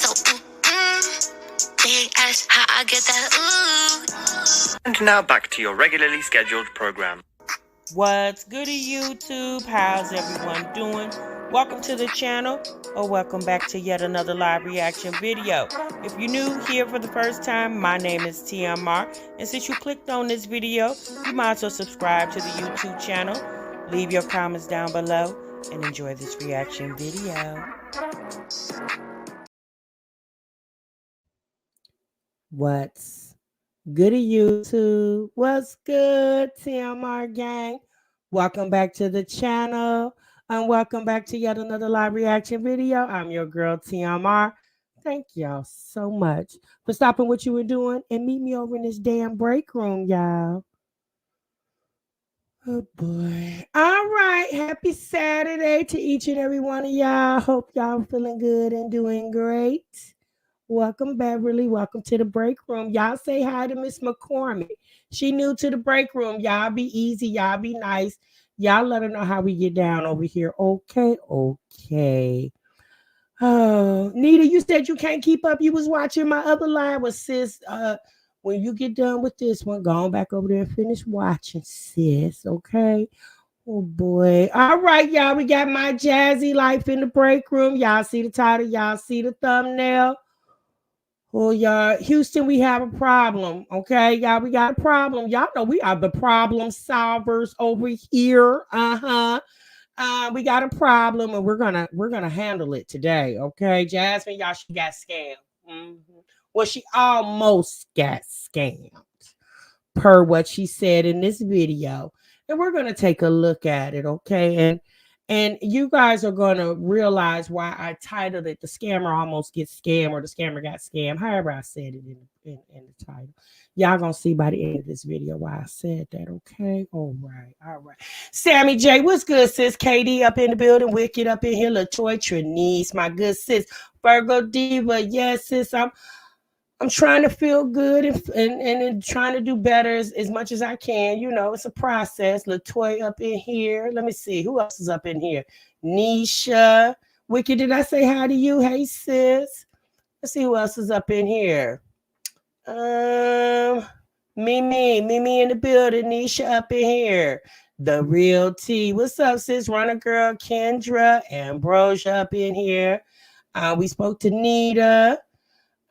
So, big ass, how I get that, And now back to your regularly scheduled program. What's good YouTube? How's everyone doing? Welcome to the channel, or welcome back to yet another live reaction video. If you're new here for the first time, my name is TMR, and since you clicked on this video, you might as well subscribe to the YouTube channel, leave your comments down below, and enjoy this reaction video. What's good YouTube? What's good, TMR gang? Welcome back to the channel, and welcome back to yet another live reaction video. I'm your girl TMR. Thank y'all so much for stopping what you were doing and meet me over in this damn break room, y'all. Oh boy. All right. Happy Saturday to each and every one of y'all. Hope y'all feeling good and doing great. Welcome, Beverly. Welcome to the break room. Y'all say hi to Miss McCormick. She new to the break room. Y'all be easy. Y'all be nice. Y'all let her know how we get down over here. Okay, okay. Oh, Nita, you said you can't keep up. You was watching my other live with sis. When you get done with this one, go on back over there and finish watching, sis. Okay. Oh boy. All right, y'all. We got my Jazzy Life in the break room. Y'all see the title. Y'all see the thumbnail. Oh, y'all, Houston, we have a problem. Okay, y'all, we got a problem. Y'all know we are the problem solvers over here. We got a problem, and we're gonna handle it today. Okay, Jasmine, y'all, she got scammed. Well, she almost got scammed, per what she said in this video, and we're gonna take a look at it. Okay, and you guys are going to realize why I titled it "The Scammer Almost Gets Scammed" or "The Scammer Got Scammed." However I said it in the title. Y'all going to see by the end of this video why I said that, okay? All right, all right. Sammy J, what's good, sis? KD up in the building. Wicked up in here. LaToy Trinice, my good sis. Virgo Diva, yes, sis. I'm trying to feel good and trying to do better as much as I can. You know, it's a process. LaToy up in here. Let me see. Who else is up in here? Nisha. Wicked, did I say hi to you? Hey, sis. Let's see who else is up in here. Mimi in the building. Nisha up in here. The Real T. What's up, sis? Runner Girl, Kendra, Ambrosia up in here. We spoke to Nita.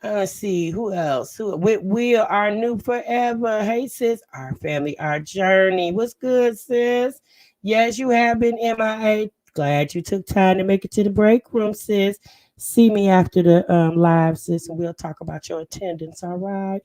Let's see who else. We are new forever. Hey sis, our family, our journey. What's good, sis? Yes, you have been MIA. Glad you took time to make it to the break room, sis. See me after the live, sis, and we'll talk about your attendance. All right.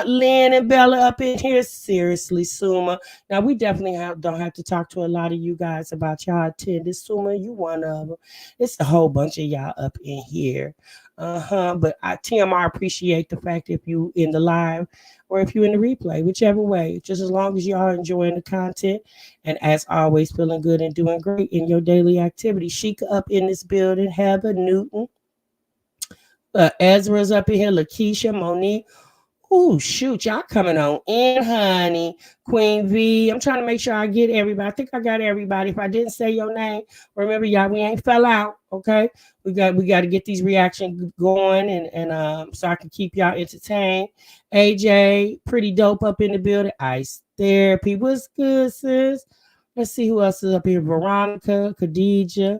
Lynn and Bella up in here. Seriously, Suma. Now we definitely don't have to talk to a lot of you guys about y'all attendance. Suma, you one of them. It's a whole bunch of y'all up in here. But TMR appreciate the fact if you in the live or if you in the replay, whichever way, just as long as you are enjoying the content and as always feeling good and doing great in your daily activity. Sheikah up in this building, Heather Newton, Ezra's up in here, Lakeisha, Monique. Oh, shoot, y'all coming on in, honey. Queen V. I'm trying to make sure I get everybody. I think I got everybody. If I didn't say your name, remember, y'all, we ain't fell out, okay? We got to get these reactions going and so I can keep y'all entertained. AJ, pretty dope up in the building. Ice Therapy. What's good, sis? Let's see who else is up here. Veronica, Khadija,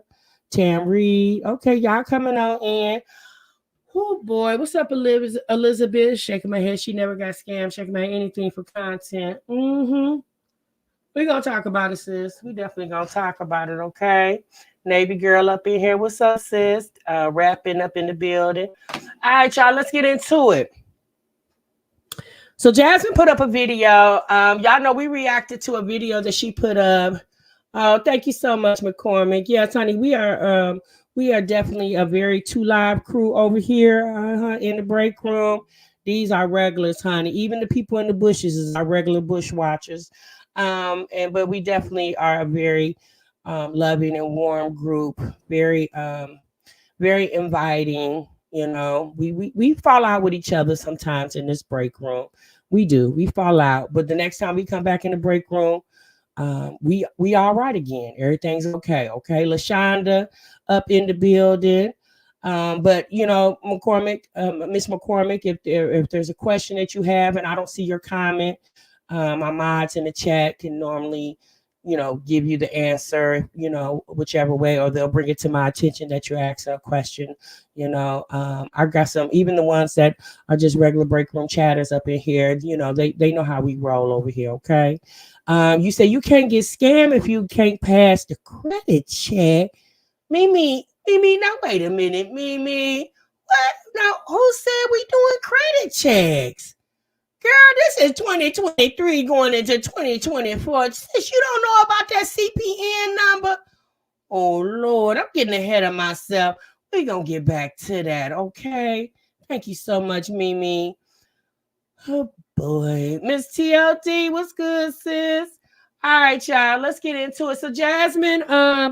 Tam Reed. Okay, y'all coming on in. Oh boy, what's up, Elizabeth? Shaking my head. She never got scammed. Shaking my head. Anything for content. We're gonna talk about it, sis. We definitely gonna talk about it, okay? Navy girl up in here. What's up, sis? Rapping up in the building. All right, y'all. Let's get into it. So Jasmine put up a video. Y'all know we reacted to a video that she put up. Oh, thank you so much, McCormick. Yes, honey, we are definitely a very two live crew over here in the break room. These are regulars, honey. Even the people in the bushes is our regular bush watchers. But we definitely are a very loving and warm group. Very very inviting. You know, we fall out with each other sometimes in this break room. We do. We fall out, but the next time we come back in the break room, we all right again. Everything's okay. Okay, LaShonda up in the building. But McCormick, Miss McCormick, if there's a question that you have and I don't see your comment, my mods in the chat can normally, give you the answer, whichever way, or they'll bring it to my attention that you asked a question. I got some, even the ones that are just regular break room chatters up in here. They know how we roll over here. Okay. You say you can't get scammed if you can't pass the credit check. Mimi, now wait a minute, Mimi. What? Now, who said we doing credit checks? Girl, this is 2023 going into 2024. Since you don't know about that CPN number, oh Lord, I'm getting ahead of myself. We're gonna get back to that, okay? Thank you so much, Mimi. Oh boy. Miss TLT, what's good, sis? All right, y'all. Let's get into it. So Jasmine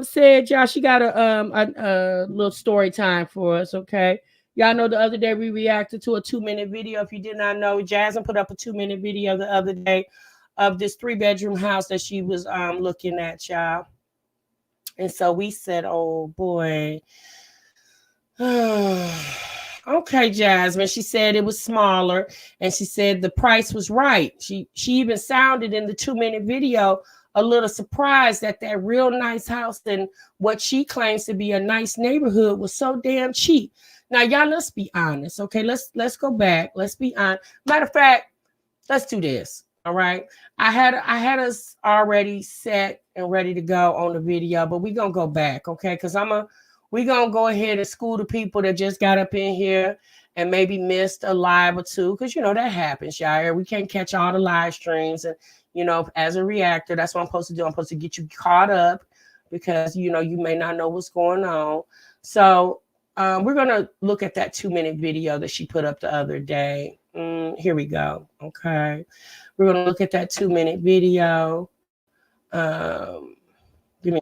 said y'all she got a little story time for us, okay? Y'all know the other day we reacted to a 2-minute video. If you did not know, Jasmine put up a 2-minute video the other day of this 3-bedroom house that she was looking at, y'all. And so we said, oh boy. Okay, Jasmine. She said it was smaller, and she said the price was right. She even sounded in the 2-minute video a little surprised that real nice house and what she claims to be a nice neighborhood was so damn cheap. Now, y'all, let's be honest, okay? Let's go back. Let's be honest. Matter of fact, let's do this. All right. I had us already set and ready to go on the video, but we're gonna go back, okay? Because we're gonna go ahead and school the people that just got up in here and maybe missed a live or two, because that happens, y'all. We can't catch all the live streams. And as a reactor, that's what I'm supposed to do. I'm supposed to get you caught up because you may not know what's going on. So we're gonna look at that 2-minute video that she put up the other day. Here we go. Okay. We're going to look at that 2-minute video. Give me.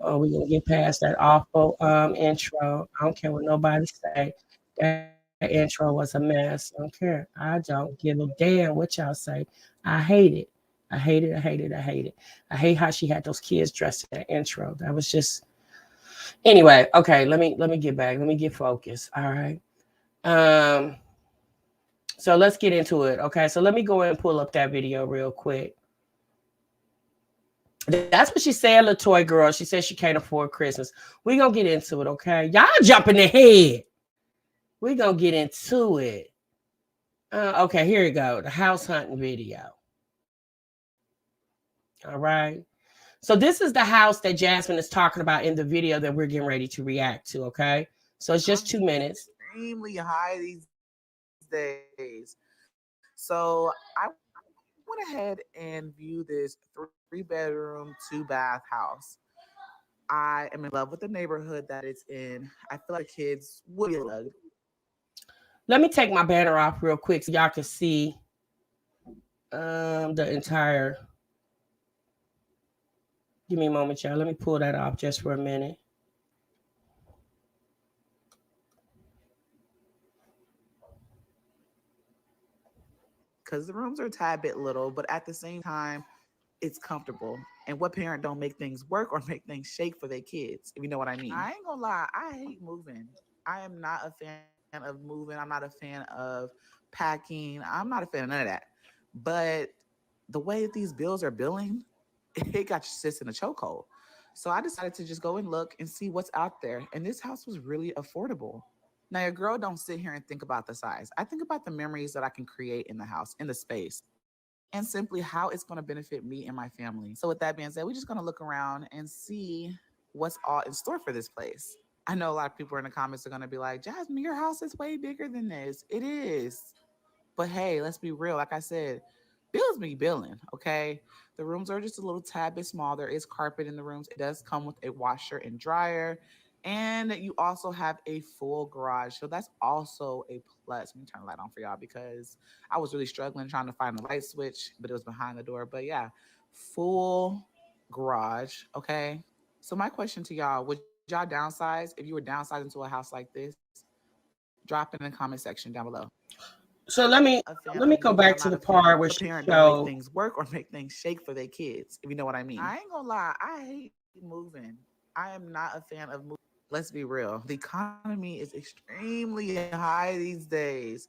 Oh, we're going to get past that awful intro. I don't care what nobody say. That intro was a mess. I don't care. I don't give a damn what y'all say. I hate it. I hate it. I hate it. I hate it. I hate how she had those kids dressed in that intro. That was just. Anyway, okay. Let me get back. Let me get focused. All right. So let's get into it. Okay. So let me go ahead and pull up that video real quick. That's what she said, Latoy girl. She said she can't afford Christmas. We're going to get into it. Okay. Y'all jumping ahead. We're going to get into it. Okay. Here we go. The house hunting video. All right. So this is the house that Jasmine is talking about in the video that we're getting ready to react to. Okay. So it's just 2 minutes. Extremely high these days. So I went ahead and viewed this 3-bedroom, 2-bath house. I am in love with the neighborhood that it's in. I feel like kids would be loved. Let me take my banner off real quick so y'all can see the entire. Give me a moment, y'all. Let me pull that off just for a minute. Because the rooms are a tad bit little, but at the same time, it's comfortable. And what parent don't make things work or make things shake for their kids, if you know what I mean? I ain't gonna lie, I hate moving. I am not a fan of moving. I'm not a fan of packing. I'm not a fan of none of that. But the way that these bills are billing, it got your sis in a chokehold. So I decided to just go and look and see what's out there. And this house was really affordable. Now, your girl don't sit here and think about the size. I think about the memories that I can create in the house, in the space, and simply how it's going to benefit me and my family. So with that being said, we're just going to look around and see what's all in store for this place. I know a lot of people in the comments are going to be like, Jasmine, your house is way bigger than this. It is. But hey, let's be real. Like I said, bills be billing, okay? The rooms are just a little tad bit small. There is carpet in the rooms. It does come with a washer and dryer. And you also have a full garage. So that's also a plus. Let me turn the light on for y'all because I was really struggling trying to find the light switch, but it was behind the door. But yeah, full garage, okay? So my question to y'all, would y'all downsize if you were downsizing to a house like this? Drop it in the comment section down below. So let me go back to the part where a she parent don't make showed. things work or make things shake for their kids, if you know what I mean. I ain't gonna lie, I hate moving. I am not a fan of moving. let's be real. The economy is extremely high these days.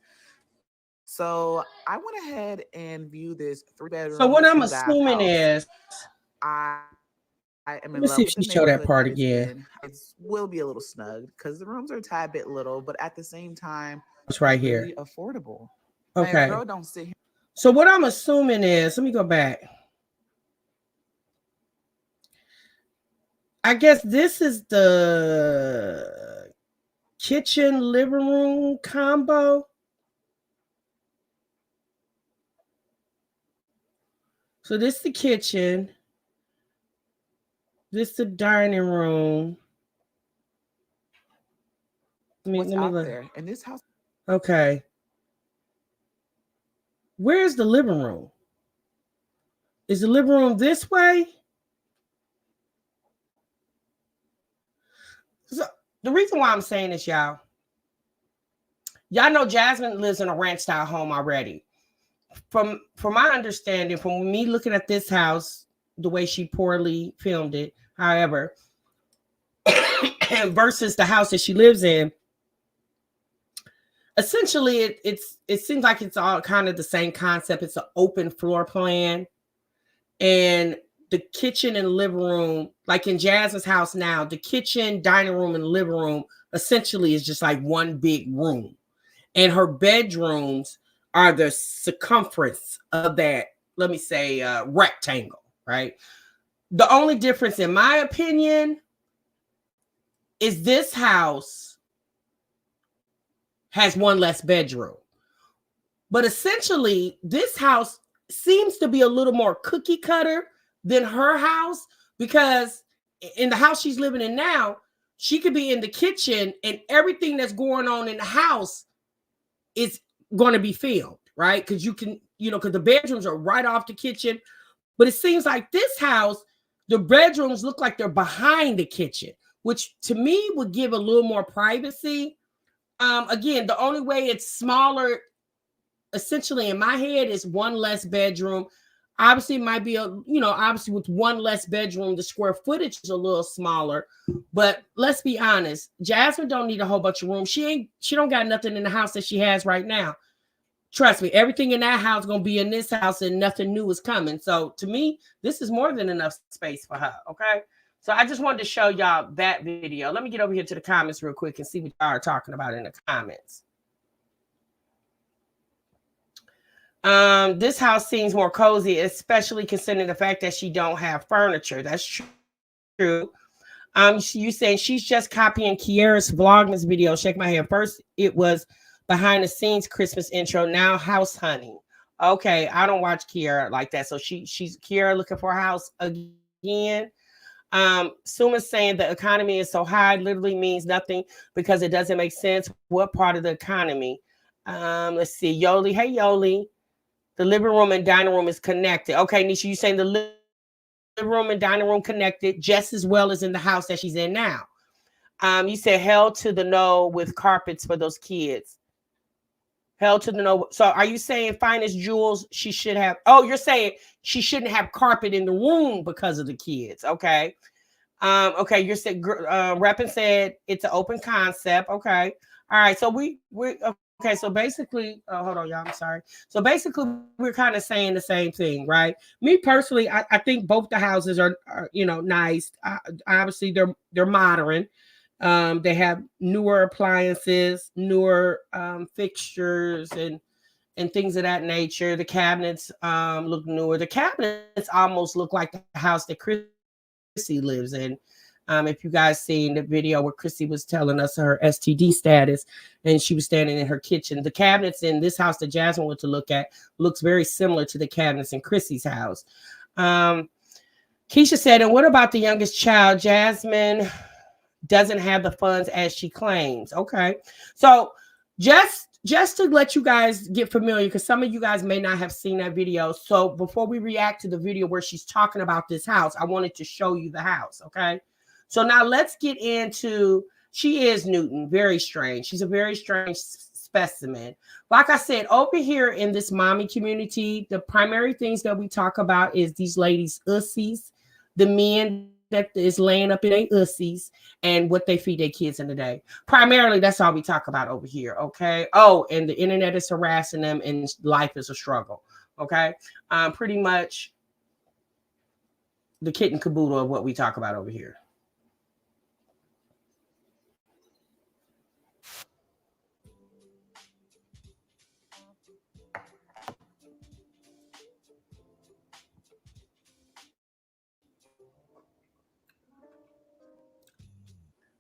So I went ahead and viewed this So 3 bedroom, what I'm 2 bath assuming house. is, I am let in me love see with if the she showed that neighborhood part that it's again. in. It will be a little snug because the rooms are a tad bit little, but at the same time, It's right here. really affordable. Now, your Okay. girl don't sit here. So what I'm assuming is, let me go back. I guess this is the kitchen living room combo. So this is the kitchen. This is the dining room. What's Let me out look. there in this house? Okay. Where's the living room? Is the living room this way? So the reason why I'm saying this, y'all know Jasmine lives in a ranch style home already. From my understanding, from me looking at this house, the way she poorly filmed it, however, versus the house that she lives in, essentially it seems like it's all kind of the same concept. It's an open floor plan, and the kitchen and living room, like in Jasmine's house now, the kitchen, dining room, and living room essentially is just like one big room. And her bedrooms are the circumference of that, let me say, rectangle, right? The only difference, in my opinion, is this house has one less bedroom. But essentially, this house seems to be a little more cookie cutter than her house, because in the house she's living in now, she could be in the kitchen and everything that's going on in the house is going to be filmed, right? Because you can, because the bedrooms are right off the kitchen. But it seems like this house, the bedrooms look like they're behind the kitchen, which to me would give a little more privacy. Again, the only way it's smaller, essentially in my head, is one less bedroom. Obviously, it might be obviously with one less bedroom, the square footage is a little smaller. But let's be honest, Jasmine don't need a whole bunch of room. She don't got nothing in the house that she has right now. Trust me, everything in that house gonna be in this house, and nothing new is coming. So to me, this is more than enough space for her. Okay. So I just wanted to show y'all that video. Let me get over here to the comments real quick and see what y'all are talking about in the comments. This house seems more cozy, especially considering the fact that she don't have furniture. That's true. You saying she's just copying Kiara's Vlogmas video. Shake my head. First, it was behind the scenes Christmas intro. Now house hunting. Okay, I don't watch Kiara like that. So she's Kiara looking for a house again. Suma's saying the economy is so high literally means nothing because it doesn't make sense. What part of the economy? Let's see. Yoli. Hey, Yoli. The living room and dining room is connected. Okay, Nisha, you saying the living room and dining room connected just as well as in the house that she's in now. You said hell to the no with carpets for those kids. Hell to the no. So are you saying finest jewels she should have? Oh, you're saying she shouldn't have carpet in the room because of the kids. Okay. Okay, you're saying Reppin said it's an open concept. Okay. All right. So we okay. So basically, hold on, y'all. I'm sorry. So basically, we're kind of saying the same thing, right? Me personally, I think both the houses are nice. Obviously, they're modern. They have newer appliances, newer fixtures, and things of that nature. The cabinets look newer. The cabinets almost look like the house that Chrissy lives in. If you guys seen the video where Chrissy was telling us her STD status and she was standing in her kitchen, the cabinets in this house that Jasmine went to look at looks very similar to the cabinets in Chrissy's house. Keisha said, and what about the youngest child? Jasmine doesn't have the funds as she claims. Okay. So just to let you guys get familiar, because some of you guys may not have seen that video. So before we react to the video where she's talking about this house, I wanted to show you the house. Okay. So now let's get into, she is Newton, very strange. She's a very strange specimen. Like I said, over here in this mommy community, the primary things that we talk about is these ladies' ussies, the men that is laying up in their ussies and what they feed their kids in the day. Primarily, that's all we talk about over here. Okay. Oh, and the internet is harassing them, and life is a struggle. Okay. Pretty much the kit and caboodle of what we talk about over here.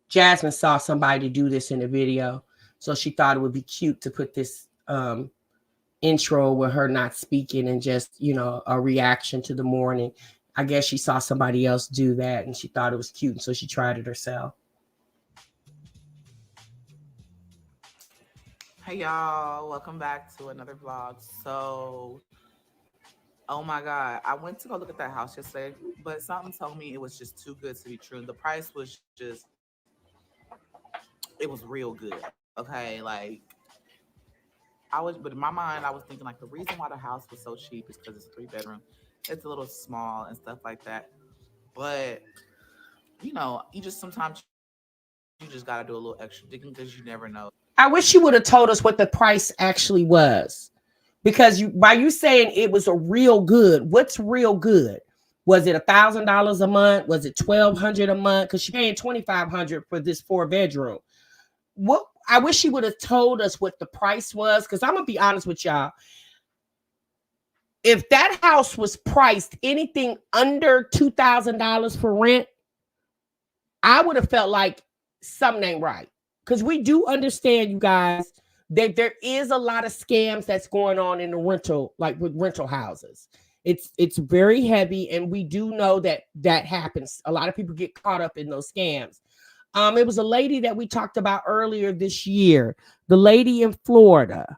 Jasmine saw somebody do this in the video, so she thought it would be cute to put this intro with her not speaking and just, a reaction to the morning. I guess she saw somebody else do that and she thought it was cute, and so she tried it herself. Hey y'all, welcome back to another vlog. So, oh my god, I went to go look at that house yesterday, but something told me it was just too good to be true. The price was just, it was real good. Okay, like but in my mind, I was thinking like the reason why the house was so cheap is because it's a 3 bedroom. It's a little small and stuff like that. But you just sometimes you just gotta do a little extra digging because you never know. I wish you would have told us what the price actually was. Because by you saying it was a real good, what's real good? Was it $1,000 a month? Was it $1,200 a month? Because she's paying $2,500 for this 4 bedroom. What I wish she would have told us what the price was. Because I'm gonna be honest with y'all. If that house was priced anything under $2,000 for rent, I would have felt like something ain't right. Because we do understand, you guys, that there is a lot of scams that's going on in the rental, like with rental houses. It's very heavy, and we do know that happens. A lot of people get caught up in those scams. It was a lady that we talked about earlier this year, the lady in Florida.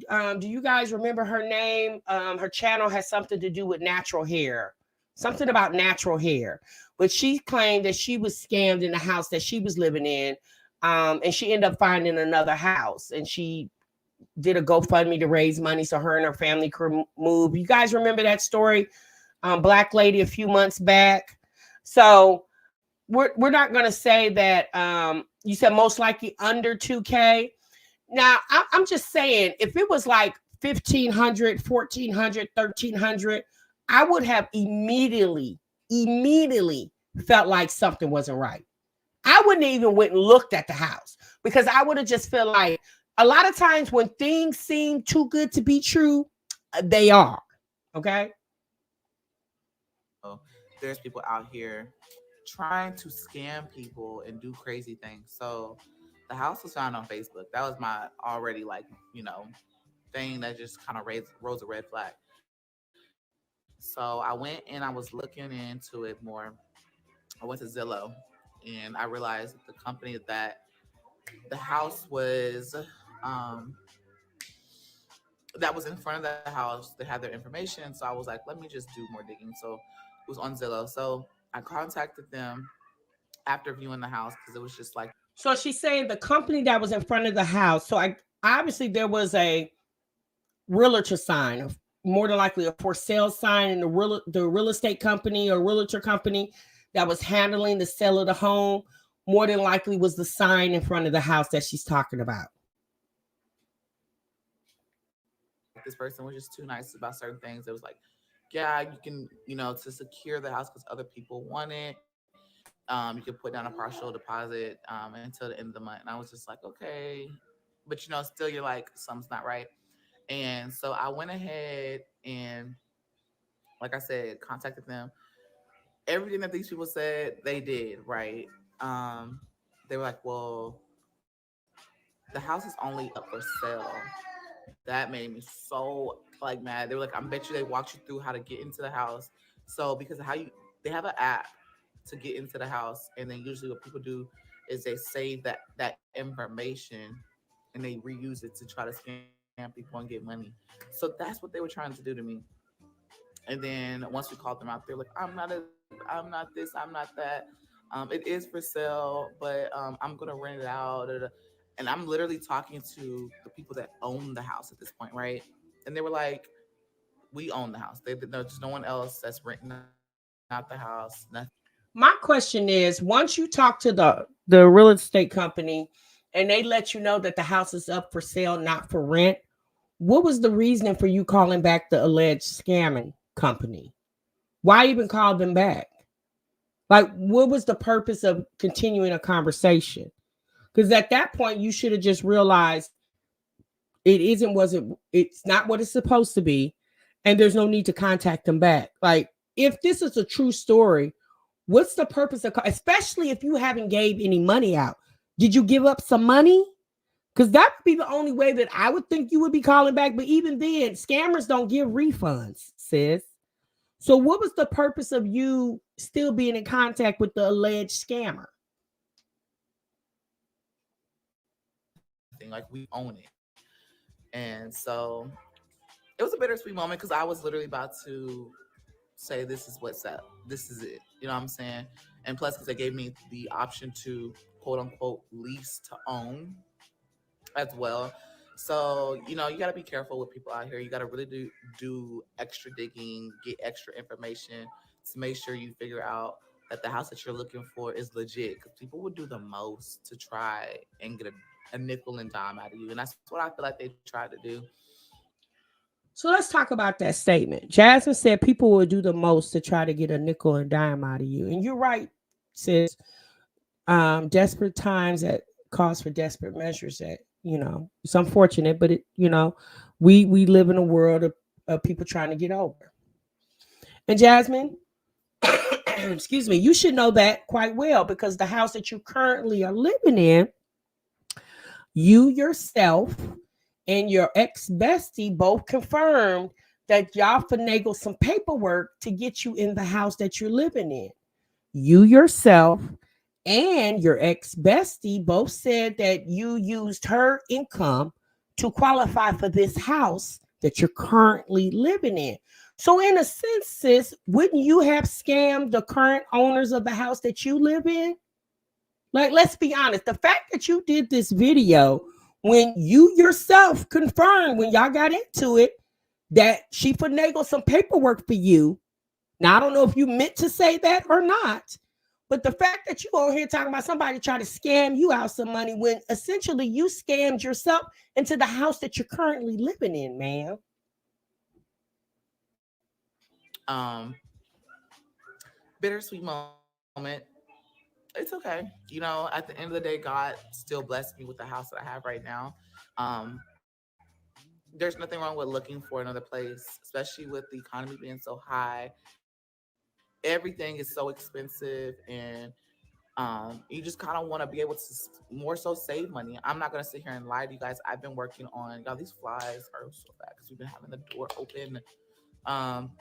Do you guys remember her name? Her channel has something to do with natural hair, something about natural hair. But she claimed that she was scammed in the house that she was living in. And she ended up finding another house, and she did a GoFundMe to raise money so her and her family could move. You guys remember that story? Black lady a few months back. So we're not going to say that you said most likely under 2K. Now, I'm just saying, if it was like 1,500, 1,400, 1,300, I would have immediately felt like something wasn't right. I wouldn't even went and looked at the house, because I would have just felt like a lot of times when things seem too good to be true, they are. Okay. There's people out here trying to scam people and do crazy things. So the house was found on Facebook. That was my already thing that just kind of rose a red flag. So I went and I was looking into it more. I went to Zillow, and I realized that the company that the house was that was in front of the house, they had their information. So I was like, let me just do more digging. So it was on Zillow. So I contacted them after viewing the house because it was just like. So she's saying the company that was in front of the house. So I obviously there was a realtor sign, more than likely a for sale sign, in the real estate company or realtor company that was handling the sale of the home, more than likely was the sign in front of the house that she's talking about. This person was just too nice about certain things. It was like, yeah, you can, to secure the house because other people want it. You can put down a partial deposit until the end of the month. And I was just like, okay. But, still you're like, something's not right. And so I went ahead and, like I said, contacted them. Everything that these people said, they did, right? They were like, well, the house is only up for sale. That made me so mad. They were like, I bet you they walked you through how to get into the house. So because of they have an app to get into the house, and then usually what people do is they save that information and they reuse it to try to scam people and get money. So that's what they were trying to do to me. And then once we called them out, they're like, I'm not this, I'm not that. It is for sale, but I'm gonna rent it out. And I'm literally talking to the people that own the house at this point, right? And they were like, we own the house. There's no one else that's renting out the house. Nothing. My question is, once you talk to the real estate company and they let you know that the house is up for sale, not for rent, what was the reasoning for you calling back the alleged scamming company? Why even call them back? Like, what was the purpose of continuing a conversation? Because at that point, you should have just realized it's not what it's supposed to be, and there's no need to contact them back. Like, if this is a true story, what's the purpose of, especially if you haven't gave any money out? Did you give up some money? Because that would be the only way that I would think you would be calling back. But even then, scammers don't give refunds, sis. So what was the purpose of you still being in contact with the alleged scammer? Like, we own it. And so it was a bittersweet moment because I was literally about to say, this is what's up. This is it. You know what I'm saying? And plus, because they gave me the option to quote unquote lease to own as well. So, you know, you got to be careful with people out here. You got to really do extra digging, get extra information to make sure you figure out that the house that you're looking for is legit. Because people would do the most to try and get a nickel and dime out of you. And that's what I feel like they tried to do. So let's talk about that statement. Jasmine said people will do the most to try to get a nickel and dime out of you. And you're right, sis. Desperate times that calls for desperate measures. That, it's unfortunate, but we live in a world of people trying to get over. And Jasmine, excuse me, you should know that quite well, because the house that you currently are living in, you yourself and your ex bestie both confirmed that y'all finagled some paperwork to get you in the house that you're living in. You yourself and your ex bestie both said that you used her income to qualify for this house that you're currently living in. So, in a sense, sis, wouldn't you have scammed the current owners of the house that you live in? Like, let's be honest. The fact that you did this video when you yourself confirmed, when y'all got into it, that she finagled some paperwork for you. Now, I don't know if you meant to say that or not, but the fact that you on here talking about somebody trying to scam you out some money when essentially you scammed yourself into the house that you're currently living in, ma'am. Bittersweet moment. It's okay. You know, at the end of the day, God still blessed me with the house that I have right now. Um, there's nothing wrong with looking for another place, especially with the economy being so high. Everything is so expensive, and you just kind of want to be able to more so save money. I'm not gonna sit here and lie to you guys. I've been working on, y'all, these flies are so bad because we've been having the door open. Um,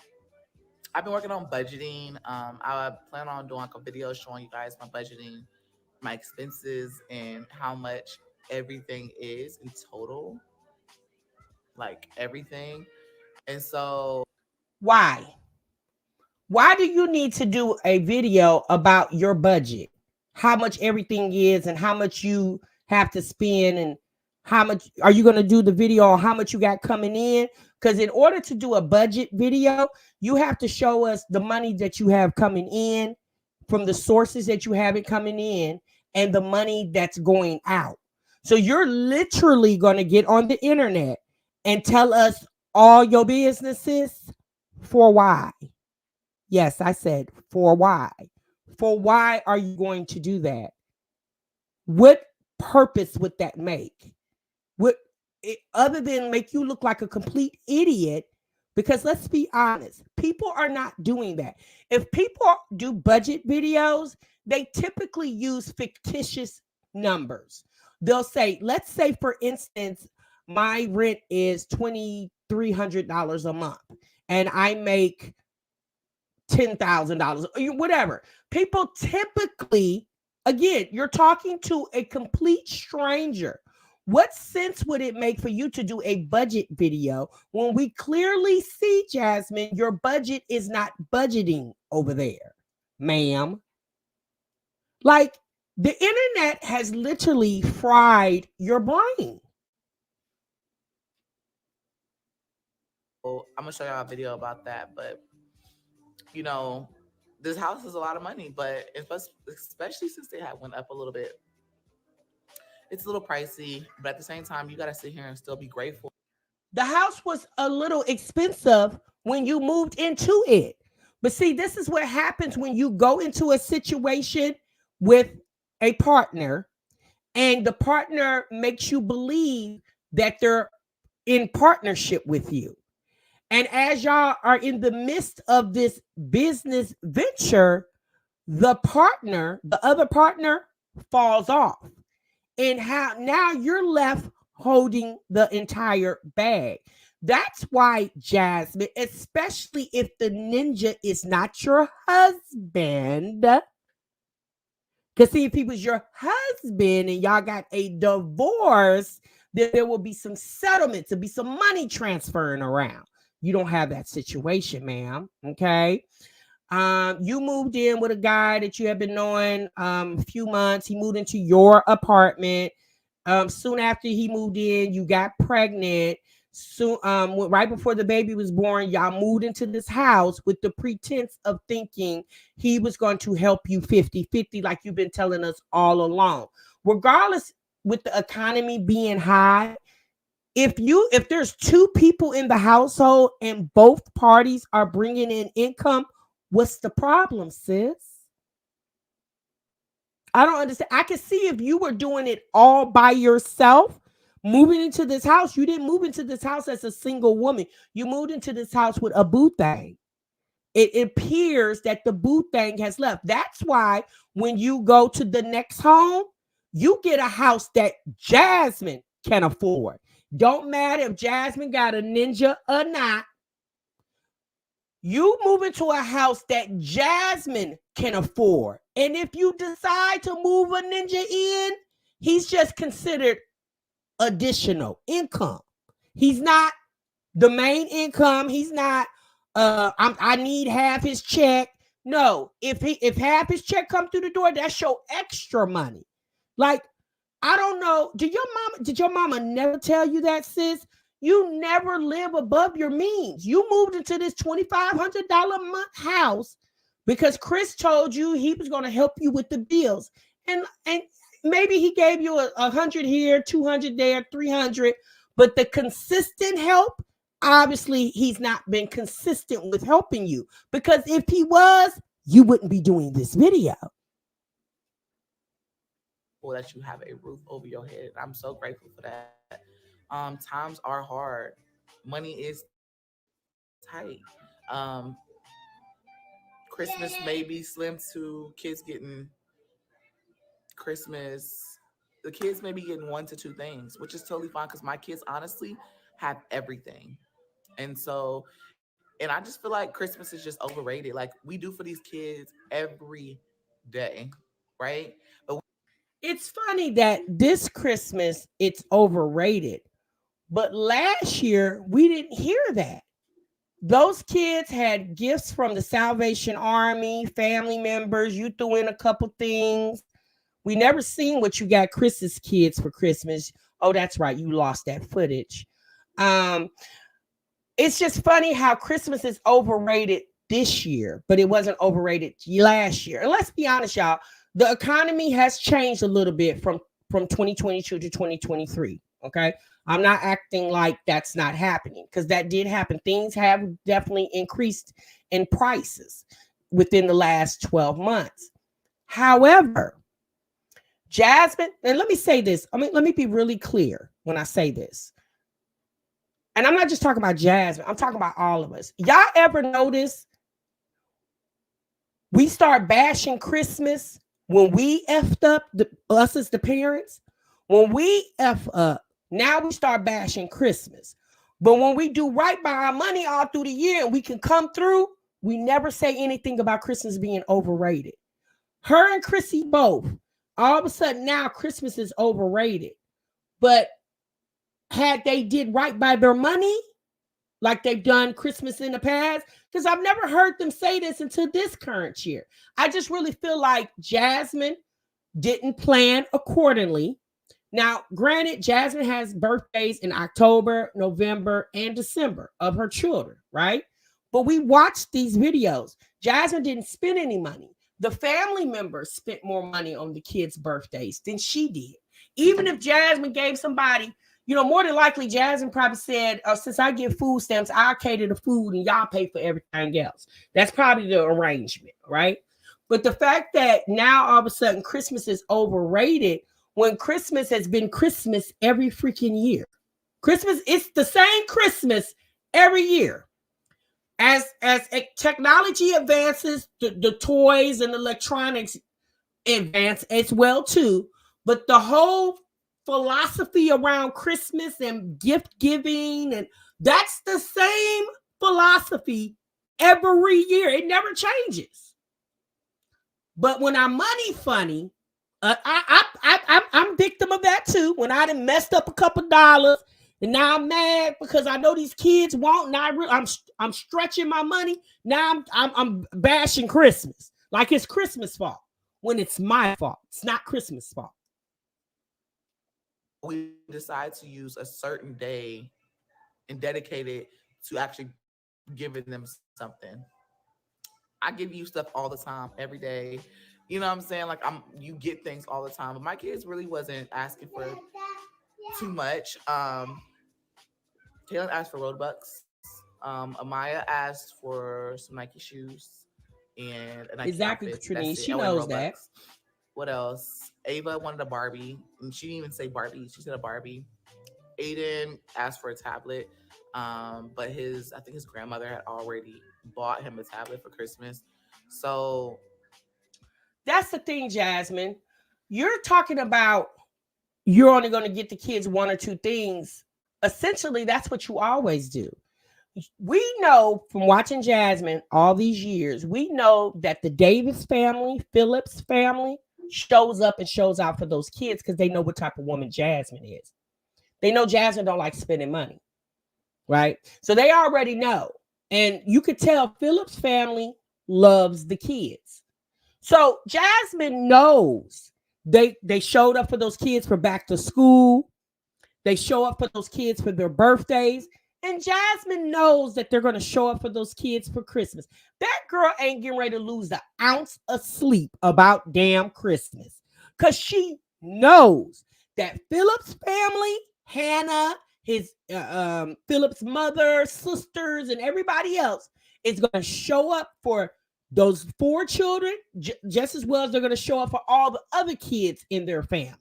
I've been working on budgeting. I plan on doing like a video showing you guys my budgeting, my expenses, and how much everything is in total, like everything. And so, Why? Why do you need to do a video about your budget? How much everything is and how much you have to spend, and how much are you going to do the video on how much you got coming in? Because in order to do a budget video, you have to show us the money that you have coming in from the sources that you have it coming in and the money that's going out. So you're literally going to get on the internet and tell us all your businesses for why? Yes, I said for why. For why are you going to do that? What purpose would that make? What other than make you look like a complete idiot? Because let's be honest, people are not doing that. If people do budget videos, they typically use fictitious numbers. They'll say, let's say, for instance, my rent is $2,300 a month and I make $10,000, whatever. People typically, again, you're talking to a complete stranger. What sense would it make for you to do a budget video when we clearly see, Jasmine, your budget is not budgeting over there, ma'am? Like, the internet has literally fried your brain. I'm gonna show y'all a video about that. But you know, this house is a lot of money, but especially since they had went up a little bit, it's a little pricey. But at the same time, you got to sit here and still be grateful. The house was a little expensive when you moved into it. But see, this is what happens when you go into a situation with a partner and the partner makes you believe that they're in partnership with you. And as y'all are in the midst of this business venture, the other partner falls off. And how now you're left holding the entire bag. That's why, Jasmine, especially if the ninja is not your husband, because see, if he was your husband and y'all got a divorce, then there will be some settlements, there'll be some money transferring around. You don't have that situation, ma'am. Okay. You moved in with a guy that you have been knowing a few months. He moved into your apartment. Soon after he moved in, you got pregnant. Soon, right before the baby was born, y'all moved into this house with the pretense of thinking he was going to help you 50-50, like you've been telling us all along. Regardless, with the economy being high, if there's two people in the household and both parties are bringing in income, what's the problem, sis? I don't understand. I can see if you were doing it all by yourself, moving into this house. You didn't move into this house as a single woman. You moved into this house with a boo thing. It appears that the boo thing has left. That's why when you go to the next home, you get a house that Jasmine can afford. Don't matter if Jasmine got a ninja or not. You move into a house that Jasmine can afford. And if you decide to move a ninja in, he's just considered additional income. He's not the main income. He's not I need half his check. No, if half his check come through the door, that's your extra money. Like, I don't know. Did your mama never tell you that, sis? You never live above your means. You moved into this $2,500 a month house because Chris told you he was going to help you with the bills. And maybe he gave you 100 here, 200 there, 300. But the consistent help, obviously, he's not been consistent with helping you. Because if he was, you wouldn't be doing this video. Or that you have a roof over your head. I'm so grateful for that. Times are hard. Money is tight. Christmas may be slim to kids getting Christmas. The kids may be getting 1 to 2 things, which is totally fine because my kids honestly have everything. And so, and I just feel like Christmas is just overrated. Like we do for these kids every day, right? But It's funny that this Christmas it's overrated, but last year we didn't hear that. Those kids had gifts from the Salvation Army, family members. You threw in a couple things. We never seen what you got Chris's kids for Christmas. Oh, that's right. You lost that footage. It's just funny how Christmas is overrated this year, but it wasn't overrated last year. And let's be honest, y'all, the economy has changed a little bit from 2022 to 2023. Okay. I'm not acting like that's not happening because that did happen. Things have definitely increased in prices within the last 12 months. However, Jasmine, and let me say this. Let me be really clear when I say this. And I'm not just talking about Jasmine. I'm talking about all of us. Y'all ever notice we start bashing Christmas when we effed up, us as the parents? When we F up, now we start bashing Christmas. But when we do right by our money all through the year and we can come through, we never say anything about Christmas being overrated. Her and Chrissy both. All of a sudden now Christmas is overrated. But had they did right by their money, like they've done Christmas in the past, because I've never heard them say this until this current year. I just really feel like Jasmine didn't plan accordingly. Now, granted, Jasmine has birthdays in October, November, and December of her children, right? But we watched these videos. Jasmine didn't spend any money. The family members spent more money on the kids' birthdays than she did. Even if Jasmine gave somebody, more than likely, Jasmine probably said, since I get food stamps, I'll cater the food and y'all pay for everything else. That's probably the arrangement, right? But the fact that now all of a sudden Christmas is overrated when Christmas has been Christmas every freaking year. Christmas, it's the same Christmas every year. As technology advances, the toys and electronics advance as well too. But the whole philosophy around Christmas and gift giving, and that's the same philosophy every year. It never changes. But when our money funny, I'm victim of that too. When I done messed up a couple dollars. And now I'm mad because I know these kids won't. Now I'm stretching my money. Now I'm bashing Christmas like it's Christmas fault when it's my fault. It's not Christmas fault. We decide to use a certain day and dedicate it to actually giving them something. I give you stuff all the time, every day. You know what I'm saying? Like you get things all the time. But my kids really wasn't asking for too much. Taylor asked for Roadbucks. Amaya asked for some Nike shoes and a Nike exactly, outfit. Trini. She knows that. What else? Ava wanted a Barbie, and she didn't even say Barbie. She said a Barbie. Aiden asked for a tablet, but I think his grandmother had already bought him a tablet for Christmas. So that's the thing, Jasmine. You're talking about you're only going to get the kids one or two things. Essentially, that's what you always do. We know from watching Jasmine all these years, we know that the Davis family, Phillips family, shows up and shows out for those kids because they know what type of woman Jasmine is. They know Jasmine don't like spending money, right? So they already know. And you could tell Phillips family loves the kids. So Jasmine knows they showed up for those kids for back to school. They show up for those kids for their birthdays. And Jasmine knows that they're going to show up for those kids for Christmas. That girl ain't getting ready to lose an ounce of sleep about damn Christmas. Because she knows that Philip's family, Hannah, his Philip's mother, sisters, and everybody else is going to show up for those 4 children just as well as they're going to show up for all the other kids in their family.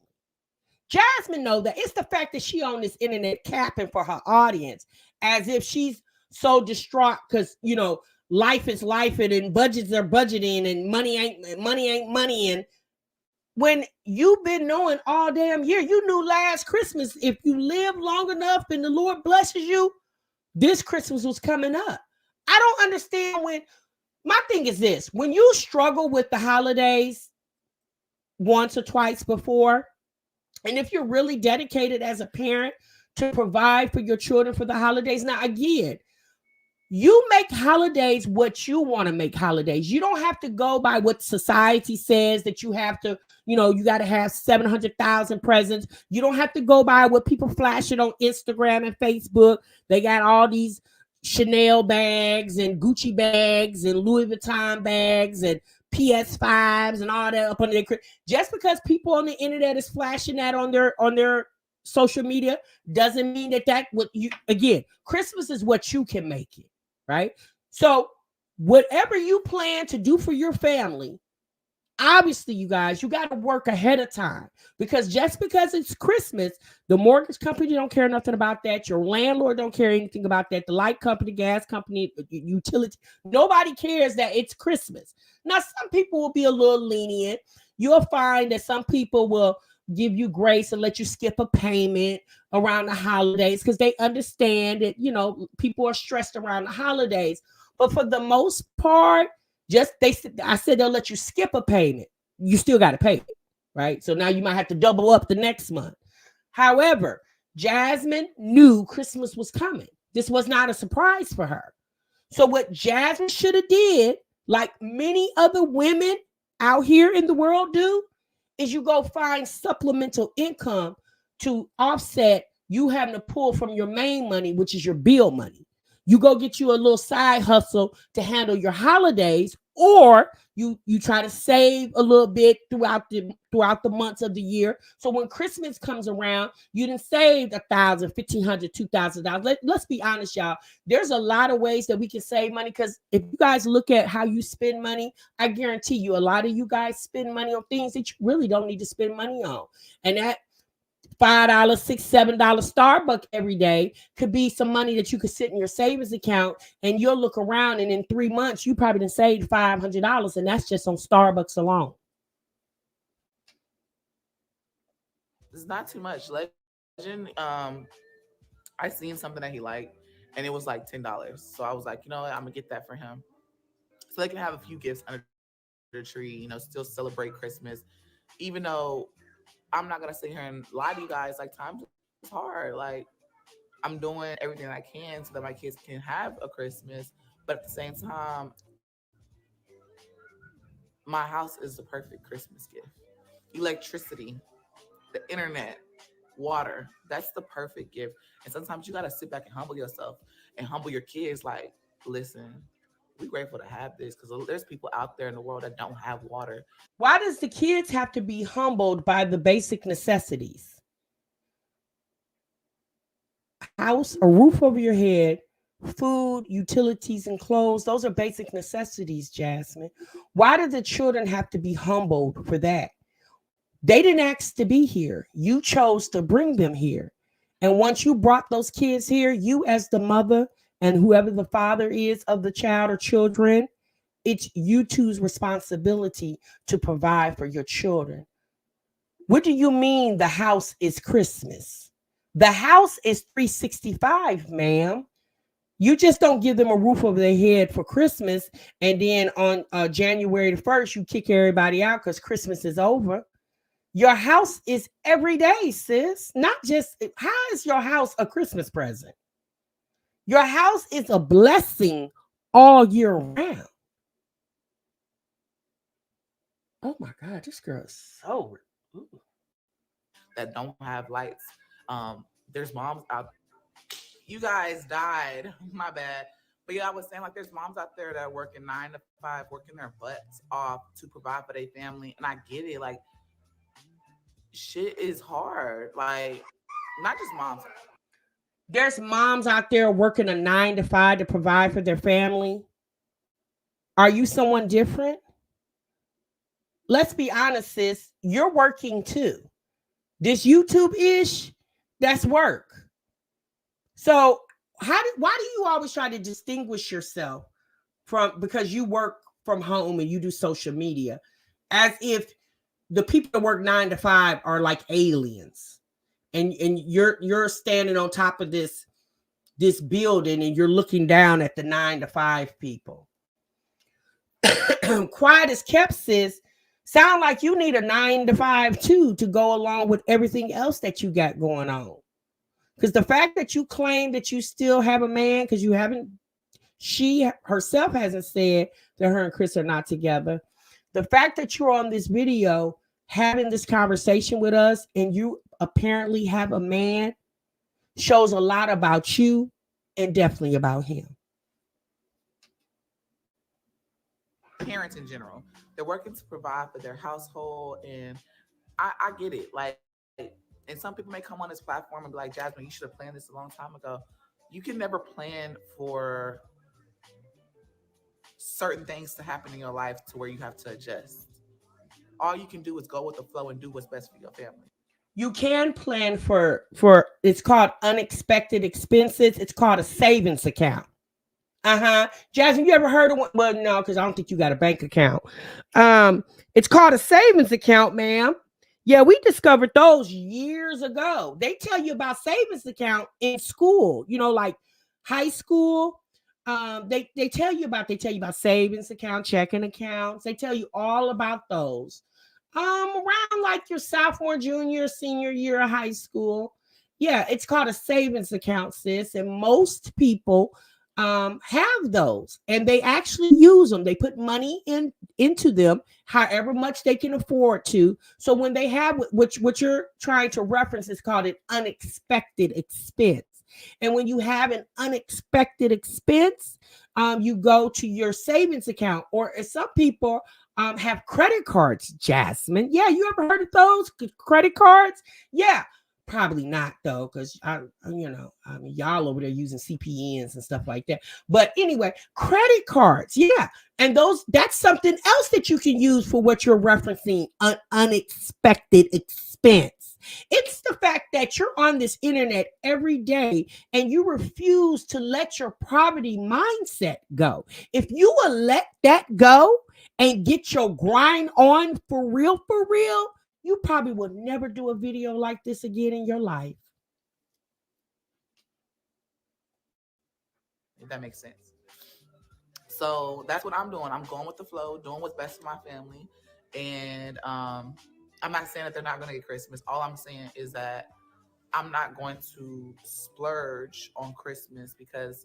Jasmine knows that. It's the fact that she on this internet capping for her audience as if she's so distraught because, life is life and budgets are budgeting and money ain't money. And when you've been knowing all damn year, you knew last Christmas, if you live long enough and the Lord blesses you, this Christmas was coming up. I don't understand my thing is this, when you struggle with the holidays once or twice before, and if you're really dedicated as a parent to provide for your children for the holidays, now again, you make holidays what you want to make holidays. You don't have to go by what society says that you have to, you got to have 700,000 presents. You don't have to go by what people flashing on Instagram and Facebook. They got all these Chanel bags and Gucci bags and Louis Vuitton bags and PS5s and all that up on their just because people on the internet is flashing that on their social media doesn't mean that what you again, Christmas is what you can make it, right? So whatever you plan to do for your family, obviously you guys, you got to work ahead of time because just because it's Christmas, the mortgage company don't care nothing about that. Your landlord don't care anything about that. The light company, gas company, utility, nobody cares that it's Christmas. Now, some people will be a little lenient. You'll find that some people will give you grace and let you skip a payment around the holidays because they understand that, people are stressed around the holidays. But for the most part, I said they'll let you skip a payment. You still got to pay it, right? So now you might have to double up the next month. However, Jasmine knew Christmas was coming. This was not a surprise for her. So what Jasmine should have did, like many other women out here in the world do, is you go find supplemental income to offset you having to pull from your main money, which is your bill money. You go get you a little side hustle to handle your holidays, or you try to save a little bit throughout the months of the year. So when Christmas comes around, you done saved $1,000, $1,500, $2,000. Let's be honest, y'all. There's a lot of ways that we can save money, because if you guys look at how you spend money, I guarantee you a lot of you guys spend money on things that you really don't need to spend money on. And that $5, $6, $7 Starbucks every day could be some money that you could sit in your savings account, and you'll look around and in 3 months you probably done saved $500, and that's just on Starbucks alone. It's not too much. Legend, I seen something that he liked, and it was like $10. So I was like, you know what, I'm gonna get that for him, so they can have a few gifts under the tree. You know, still celebrate Christmas, even though I'm not gonna sit here and lie to you guys. Like, times is hard. Like, I'm doing everything I can so that my kids can have a Christmas, but at the same time, my house is the perfect Christmas gift. Electricity, the internet, water. That's the perfect gift. And sometimes you gotta sit back and humble yourself and humble your kids. Like, listen, we're grateful to have this, because there's people out there in the world that don't have water. Why does the kids have to be humbled by the basic necessities? House, a roof over your head, food, utilities, and clothes. Those are basic necessities, Jasmine. Why do the children have to be humbled for that? They didn't ask to be here. You chose to bring them here. And once you brought those kids here, you as the mother and whoever the father is of the child or children, it's you two's responsibility to provide for your children. What do you mean the house is Christmas? The house is 365, ma'am. You just don't give them a roof over their head for Christmas, and then on January the 1st, you kick everybody out because Christmas is over. Your house is every day, sis. Not just, how is your house a Christmas present? Your house is a blessing all year round. Oh my God, this girl is so. Ooh. That don't have lights. There's moms out. You guys died. My bad. But yeah, I was saying, like, there's moms out there that are working 9 to 5, working their butts off to provide for their family. And I get it. Like, shit is hard. Like, not just moms. There's moms out there working a 9 to 5 to provide for their family. Are you someone different? Let's be honest, sis. You're working too. This YouTube ish, that's work. So why do you always try to distinguish yourself from, because you work from home and you do social media, as if the people that work 9 to 5 are like aliens, and you're standing on top of this building and you're looking down at the 9 to 5 people. Quiet as kept, sis. Sound like you need a 9 to 5 too to go along with everything else that you got going on. Because the fact that you claim that you still have a man, because you haven't, she herself hasn't said that her and Chris are not together. The fact that you're on this video having this conversation with us and you apparently have a man shows a lot about you and definitely about him. Parents in general, they're working to provide for their household, and I get it. Like, and some people may come on this platform and be like, Jasmine, you should have planned this a long time ago. You can never plan for certain things to happen in your life to where you have to adjust. All you can do is go with the flow and do what's best for your family. You can plan for it's called unexpected expenses. It's called a savings account. Jasmine, you ever heard of one? Well, no, because I don't think you got a bank account. It's called a savings account, ma'am. Yeah, we discovered those years ago. They tell you about savings account in school, like high school. They tell you about savings account, checking accounts. They tell you all about those. Around like your sophomore, junior, senior year of high school. Yeah, it's called a savings account, sis. And most people have those, and they actually use them. They put money into them however much they can afford to. So when they have what you're trying to reference is called an unexpected expense. And when you have an unexpected expense, you go to your savings account, or some people have credit cards, Jasmine. Yeah, you ever heard of those credit cards? Yeah. Probably not though, because y'all over there using CPNs and stuff like that. But anyway, credit cards, yeah, and that's something else that you can use for what you're referencing, an unexpected expense. It's the fact that you're on this internet every day and you refuse to let your poverty mindset go. If you will let that go and get your grind on for real, you probably will never do a video like this again in your life. If that makes sense. So that's what I'm doing. I'm going with the flow, doing what's best for my family. And I'm not saying that they're not going to get Christmas. All I'm saying is that I'm not going to splurge on Christmas because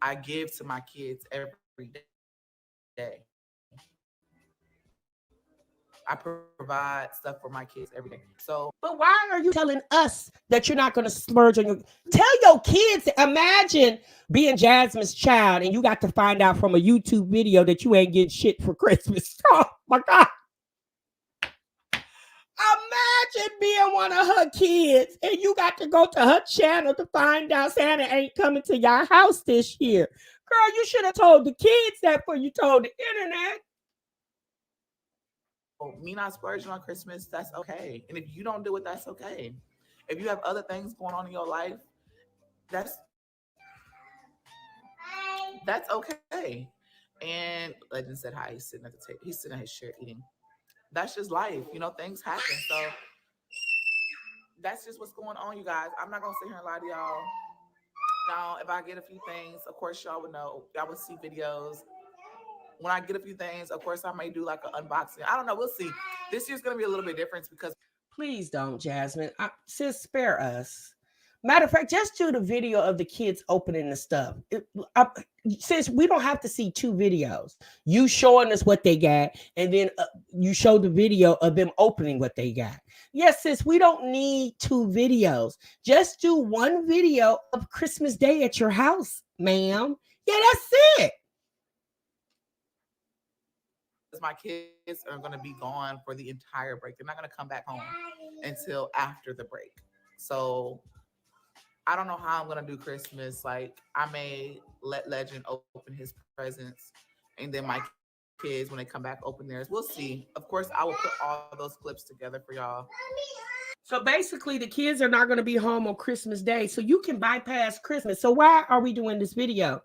I give to my kids every day. I provide stuff for my kids every day. So, but why are you telling us that you're not going to splurge on tell your kids? Imagine being Jasmine's child and you got to find out from a YouTube video that you ain't getting shit for Christmas. Oh my God. Imagine being one of her kids and you got to go to her channel to find out Santa ain't coming to your house this year. Girl, you should have told the kids that before you told the internet. Me not splurging on Christmas, that's okay. And if you don't do it, that's okay. If you have other things going on in your life, that's okay. And Legend said hi. He's sitting at the table. He's sitting at his chair eating. That's just life. Things happen. So that's just what's going on, you guys. I'm not gonna sit here and lie to y'all. Now, if I get a few things, of course y'all would know. Y'all would see videos. When I get a few things, of course I may do like an unboxing. I don't know. We'll see. This year's gonna be a little bit different because please don't, Jasmine. Sis, spare us. Matter of fact, just do the video of the kids opening the stuff. Sis, we don't have to see two videos. You showing us what they got, and then you show the video of them opening what they got. Yes, sis, we don't need two videos. Just do one video of Christmas Day at your house, ma'am. Yeah, that's it. My kids are going to be gone for the entire break. They're not going to come back home until after the break. So I don't know how I'm going to do Christmas. Like, I may let Legend open his presents and then my kids, when they come back, open theirs. We'll see. Of course, I will put all those clips together for y'all. So basically, the kids are not going to be home on Christmas Day, so you can bypass Christmas. So why are we doing this video?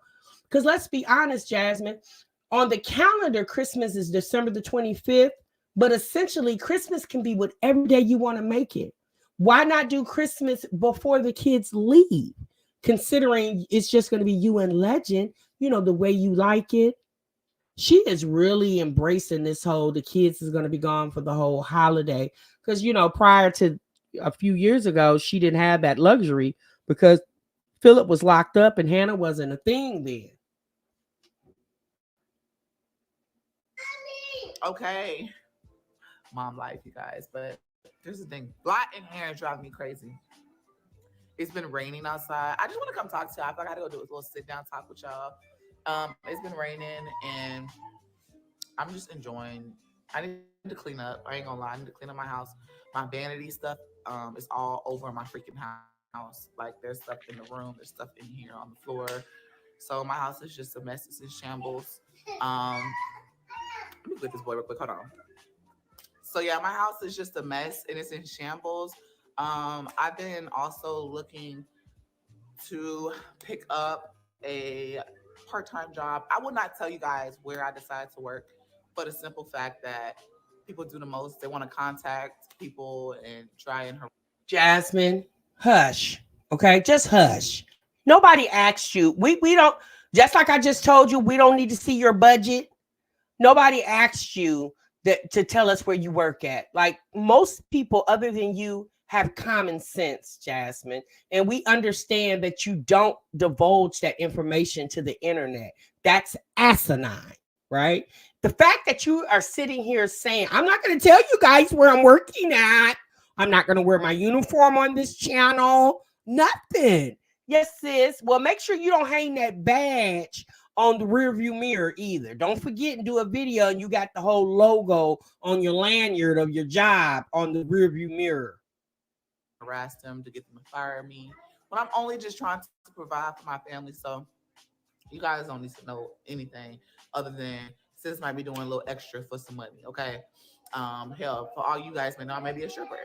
Because let's be honest, Jasmine, on the calendar, Christmas is December the 25th, but essentially Christmas can be whatever day you want to make it. Why not do Christmas before the kids leave? Considering it's just going to be you and Legend, the way you like it. She is really embracing this whole, the kids is going to be gone for the whole holiday. Because, prior to a few years ago, she didn't have that luxury because Philip was locked up and Hannah wasn't a thing then. Okay, mom life, you guys. But here's the thing: blot in hair drives me crazy. It's been raining outside. I just want to come talk to y'all. I gotta go do a little sit down talk with y'all. It's been raining and I'm just enjoying. I need to clean up. I ain't gonna lie. I need to clean up my house. My vanity stuff is all over my freaking house. Like, there's stuff in the room. There's stuff in here on the floor. So my house is just a mess. It's in shambles. Let me get this boy real quick. Hold on. So yeah, my house is just a mess and it's in shambles. I've been also looking to pick up a part-time job. I will not tell you guys where I decide to work, for the simple fact that people do the most. They want to contact people and try and harass. Jasmine, hush. Okay, just hush. Nobody asked you. We don't, just like I just told you, we don't need to see your budget. Nobody asked you to tell us where you work at. Like, most people other than you have common sense, Jasmine. And we understand that you don't divulge that information to the internet. That's asinine, right? The fact that you are sitting here saying, I'm not going to tell you guys where I'm working at. I'm not going to wear my uniform on this channel. Nothing. Yes, sis. Well, make sure you don't hang that badge on the rear view mirror either. Don't forget and do a video and you got the whole logo on your lanyard of your job on the rear view mirror. Harass them to get them to fire me when I'm only just trying to provide for my family. So you guys don't need to know anything other than sis might be doing a little extra for some money. Okay. Hell, for all you guys may know, I may be a stripper.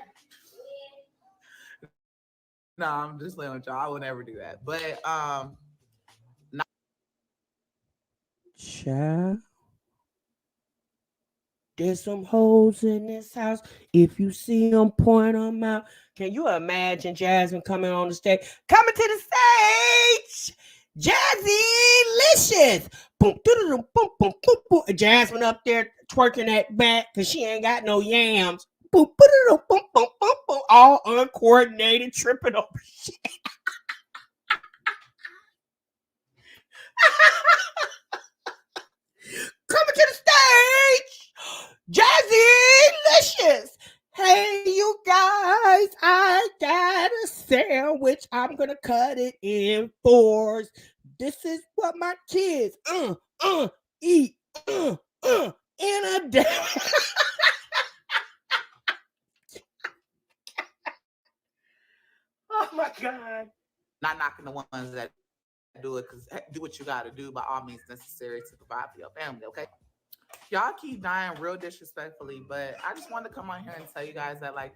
No, I'm just playing with y'all. I would never do that. But Child. There's some hoes in this house. If you see them, point them out. Can you imagine Jasmine coming on the stage? Coming to the stage, Jazzy Licious. Boom, boom, boom, boom, boom. Jasmine up there twerking that back because she ain't got no yams. Boom, boom, boom, boom, boom, boom. All uncoordinated, tripping over shit. Coming to the stage, Jazzy Licious. Hey, you guys, I got a sandwich. I'm going to cut it in fours. This is what my kids eat in a day. Oh, my God. not knocking the ones that do it, because do what you got to do by all means necessary to provide for your family, okay? Y'all keep dying real disrespectfully, but I just wanted to come on here and tell you guys that, like,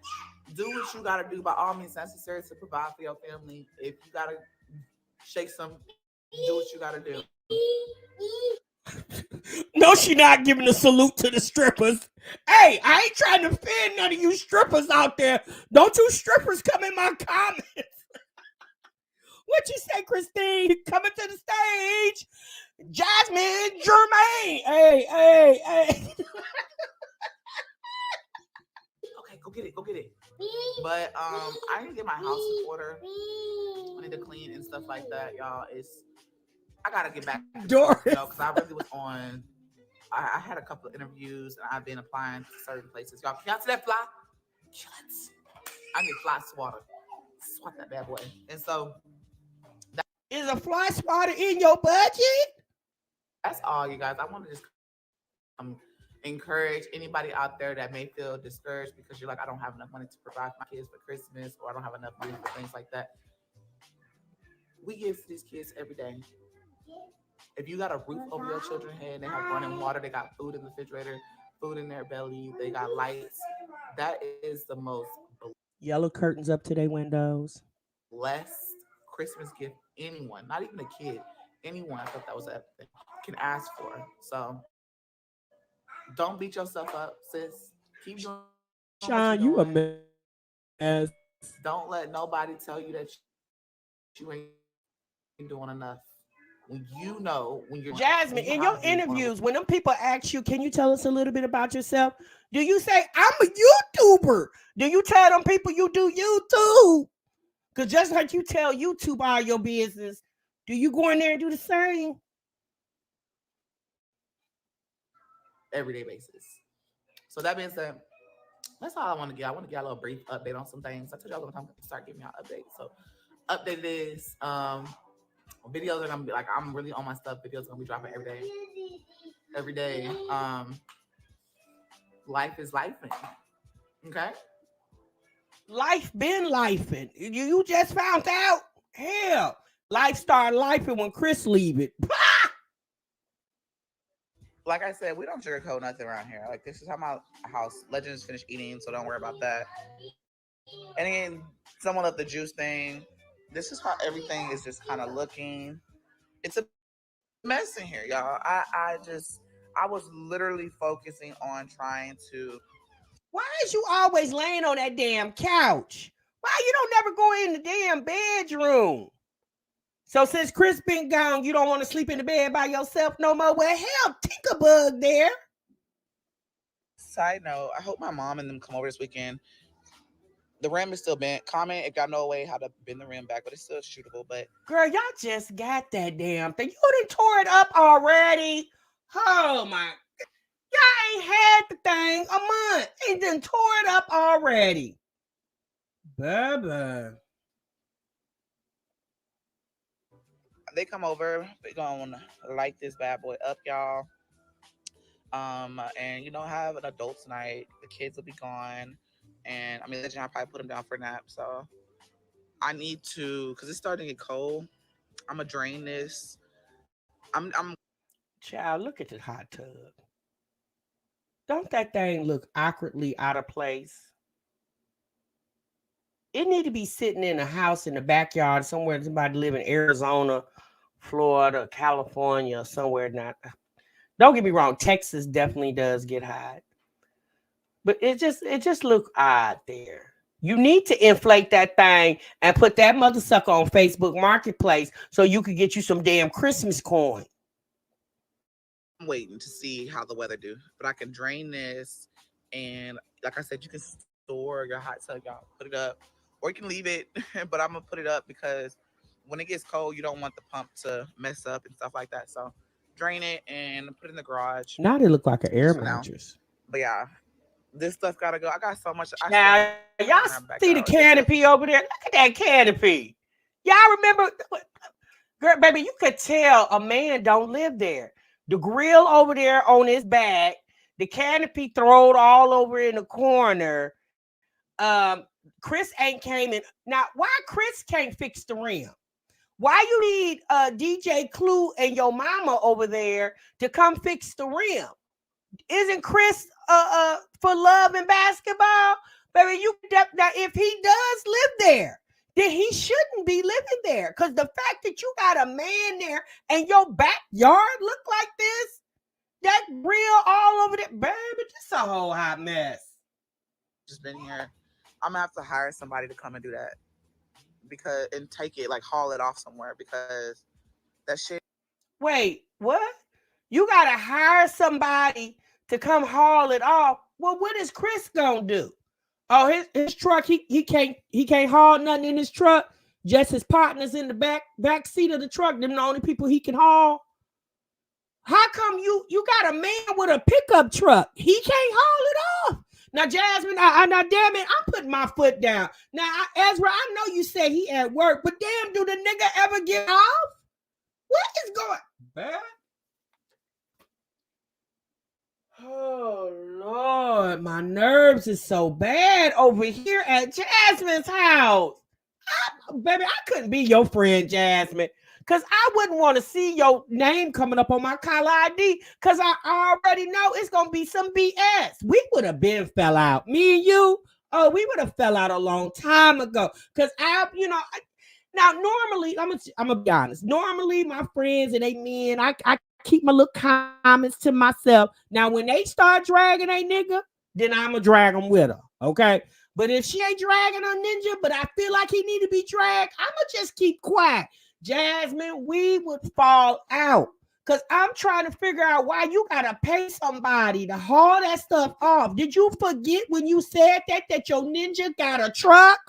do what you got to do by all means necessary to provide for your family. If you got to shake some, do what you got to do. No, she not giving a salute to the strippers. Hey, I ain't trying to offend none of you strippers out there. Don't you strippers come in my comments. What you say, Christine? Coming to the stage, Jasmine Germain. Hey. Okay, go get it, go get it. But I need to get my house in order. I need to clean and stuff like that, y'all. I gotta get back to Doris. because I really was on. I had a couple of interviews and I've been applying to certain places. Y'all, can y'all see that fly? Kill it. I need fly swatter. Swat that bad boy. And so Is a fly swatter in your budget? that's all, you guys. I want to just encourage anybody out there that may feel discouraged because you're like, I don't have enough money to provide for my kids for Christmas, or I don't have enough money for things like that. We give to these kids every day. If you got a roof over your children's head, they have running water, they got food in the refrigerator, food in their belly, they got lights. That is the most Yellow curtains up to their windows. blessed Christmas gift anyone, not even a kid, anyone, I thought that was a thing, can ask for. So don't beat yourself up, sis. Keep doing Sean, you a mess. Don't let nobody tell you that you ain't doing enough. When you know, when you're Jasmine, in your interviews, when them people ask you, can you tell us a little bit about yourself? Do you say, I'm a YouTuber? Do you tell them people you do YouTube? Because just like you tell YouTube all your business, do you go in there and do the same? Everyday basis. So that being said, that's all I want to get. I want to get a little brief update on some things. I told y'all I'm gonna start giving y'all updates. So update is videos are gonna be like, I'm really on my stuff. Videos are gonna be dropping every day. Every day. Life is lifing. Okay. Life been lifing. You just found out. Hell, life started lifing when Chris leave it. Like I said, we don't sugarcoat nothing around here. Like, this is how my house Legends finished eating, so don't worry about that. And then someone left the juice thing. This is how everything is just kind of looking. It's a mess in here, y'all. I was literally focusing on trying to. Why is you always laying on that damn couch? Why you don't never go in the damn bedroom? So since Chris been gone, you don't want to sleep in the bed by yourself no more? Well, hell, Tinkerbug there. Side note, I hope my mom and them come over this weekend. The rim is still bent. Comment if y'all know a way how to bend the rim back, but it's still shootable. But girl, y'all just got that damn thing. You done tore it up already. Oh my. Y'all ain't had the thing a month. And done tore it up already. Baebay. they come over. They gonna light this bad boy up, y'all. And have an adults night. The kids will be gone, and I mean, legend, I probably put them down for a nap. So I need to, cause it's starting to get cold. I'm gonna drain this. I'm Child, look at the hot tub. Don't that thing look awkwardly out of place? It need to be sitting in a house in the backyard somewhere. Somebody live in Arizona, Florida, California, somewhere. Not. Don't get me wrong. Texas definitely does get hot, but it just look odd there. You need to inflate that thing and put that mother sucker on Facebook Marketplace so you could get you some damn Christmas coin. waiting to see how the weather do, but I can drain this, and like I said, you can store your hot tub, y'all. Put it up, or you can leave it, but I'm gonna put it up because when it gets cold, you don't want the pump to mess up and stuff like that. So drain it and put it in the garage Now they look like an air just for now. mattress. But yeah, this stuff gotta go. I got so much. I still Now y'all in our see the backyard. It's canopy over there. Look at that canopy. Y'all remember, girl, baby? You could tell a man don't live there. The grill over there on his back, the canopy thrown all over in the corner. Chris ain't came in. Now, why Chris can't fix the rim? Why you need DJ Clue and your mama over there to come fix the rim? Isn't Chris for love and basketball? Baby, now if he does live there, then he shouldn't be living there. Because the fact that you got a man there and your backyard look like this, that grill all over there, baby, this a whole hot mess. just been here. I'm gonna have to hire somebody to come and do that and take it, like haul it off somewhere, because that shit. Wait, what? You gotta hire somebody to come haul it off. Well, what is Chris gonna do? Oh, his truck, he can't haul nothing in his truck. Just his partners in the back seat of the truck. Them the only people he can haul. How come you got a man with a pickup truck? He can't haul it off. Now, Jasmine, now damn it, I'm putting my foot down. Now, Ezra, I know you say he at work, but damn, do the nigga ever get off? What is going bad? Oh Lord, my nerves is so bad over here at Jasmine's house. Baby, I couldn't be your friend, Jasmine, because I wouldn't want to see your name coming up on my caller ID, because I already know it's gonna be some BS. We would have been fell out, me and you. Oh, we would have fell out a long time ago. Because now normally I'm gonna be honest. Normally my friends and they men, I keep my little comments to myself. Now when they start dragging a nigga, then I'm gonna drag them with her. Okay. But if she ain't dragging a ninja, but I feel like he need to be dragged, I'm gonna just keep quiet. Jasmine, we would fall out. Because I'm trying to figure out why you gotta pay somebody to haul that stuff off. Did you forget when you said that your ninja got a truck?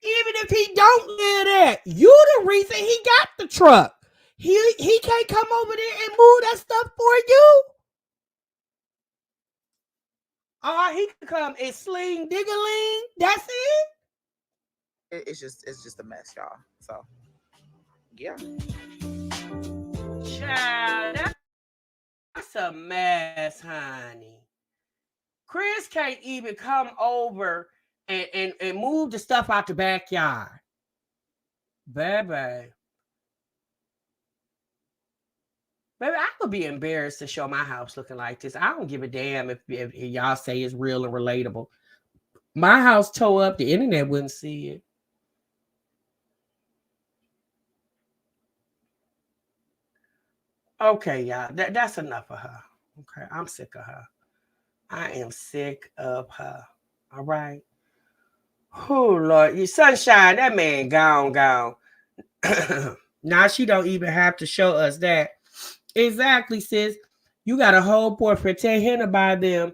Even if he don't live there, you the reason he got the truck. He can't come over there and move that stuff for you. He can come and sling diggaling. That's it. It's just a mess, y'all. So yeah. Child, that's a mess, honey. Chris can't even come over and move the stuff out the backyard. Baby, I would be embarrassed to show my house looking like this. I don't give a damn if y'all say it's real and relatable. My house tore up, the internet wouldn't see it. Okay, y'all, that's enough of her. Okay, I'm sick of her. I am sick of her. All right. Oh, Lord, you sunshine, that man gone. Now she don't even have to show us that. Exactly, sis. You got a whole boyfriend. Tell him to buy them.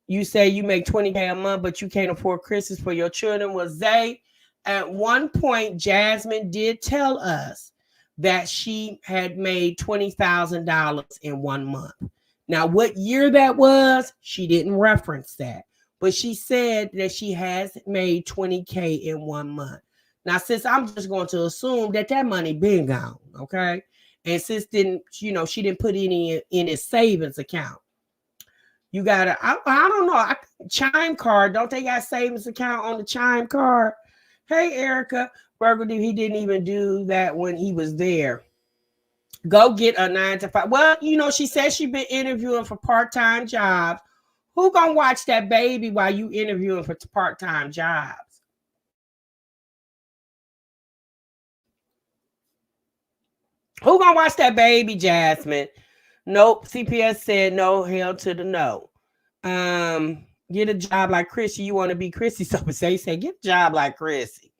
You say you make $20K a month, but you can't afford Christmas for your children. Well, Zay, at one point, Jasmine did tell us that she had made $20,000 in 1 month. Now, what year that was, she didn't reference that. But she said that she has made $20K in 1 month. Now, sis, I'm just going to assume that money been gone, okay? And sis didn't, she didn't put any in his savings account. You gotta, I don't know. Chime card, don't they got savings account on the Chime card? Hey, Erica, Burgundy, he didn't even do that when he was there. Go get a 9 to 5. Well, she said she been interviewing for part-time jobs. Who gonna watch that baby while you interviewing for part-time jobs? Who gonna watch that baby, Jasmine? Nope. CPS said no. Hell to the no. Get a job like Chrissy. You want to be Chrissy? So say get a job like Chrissy.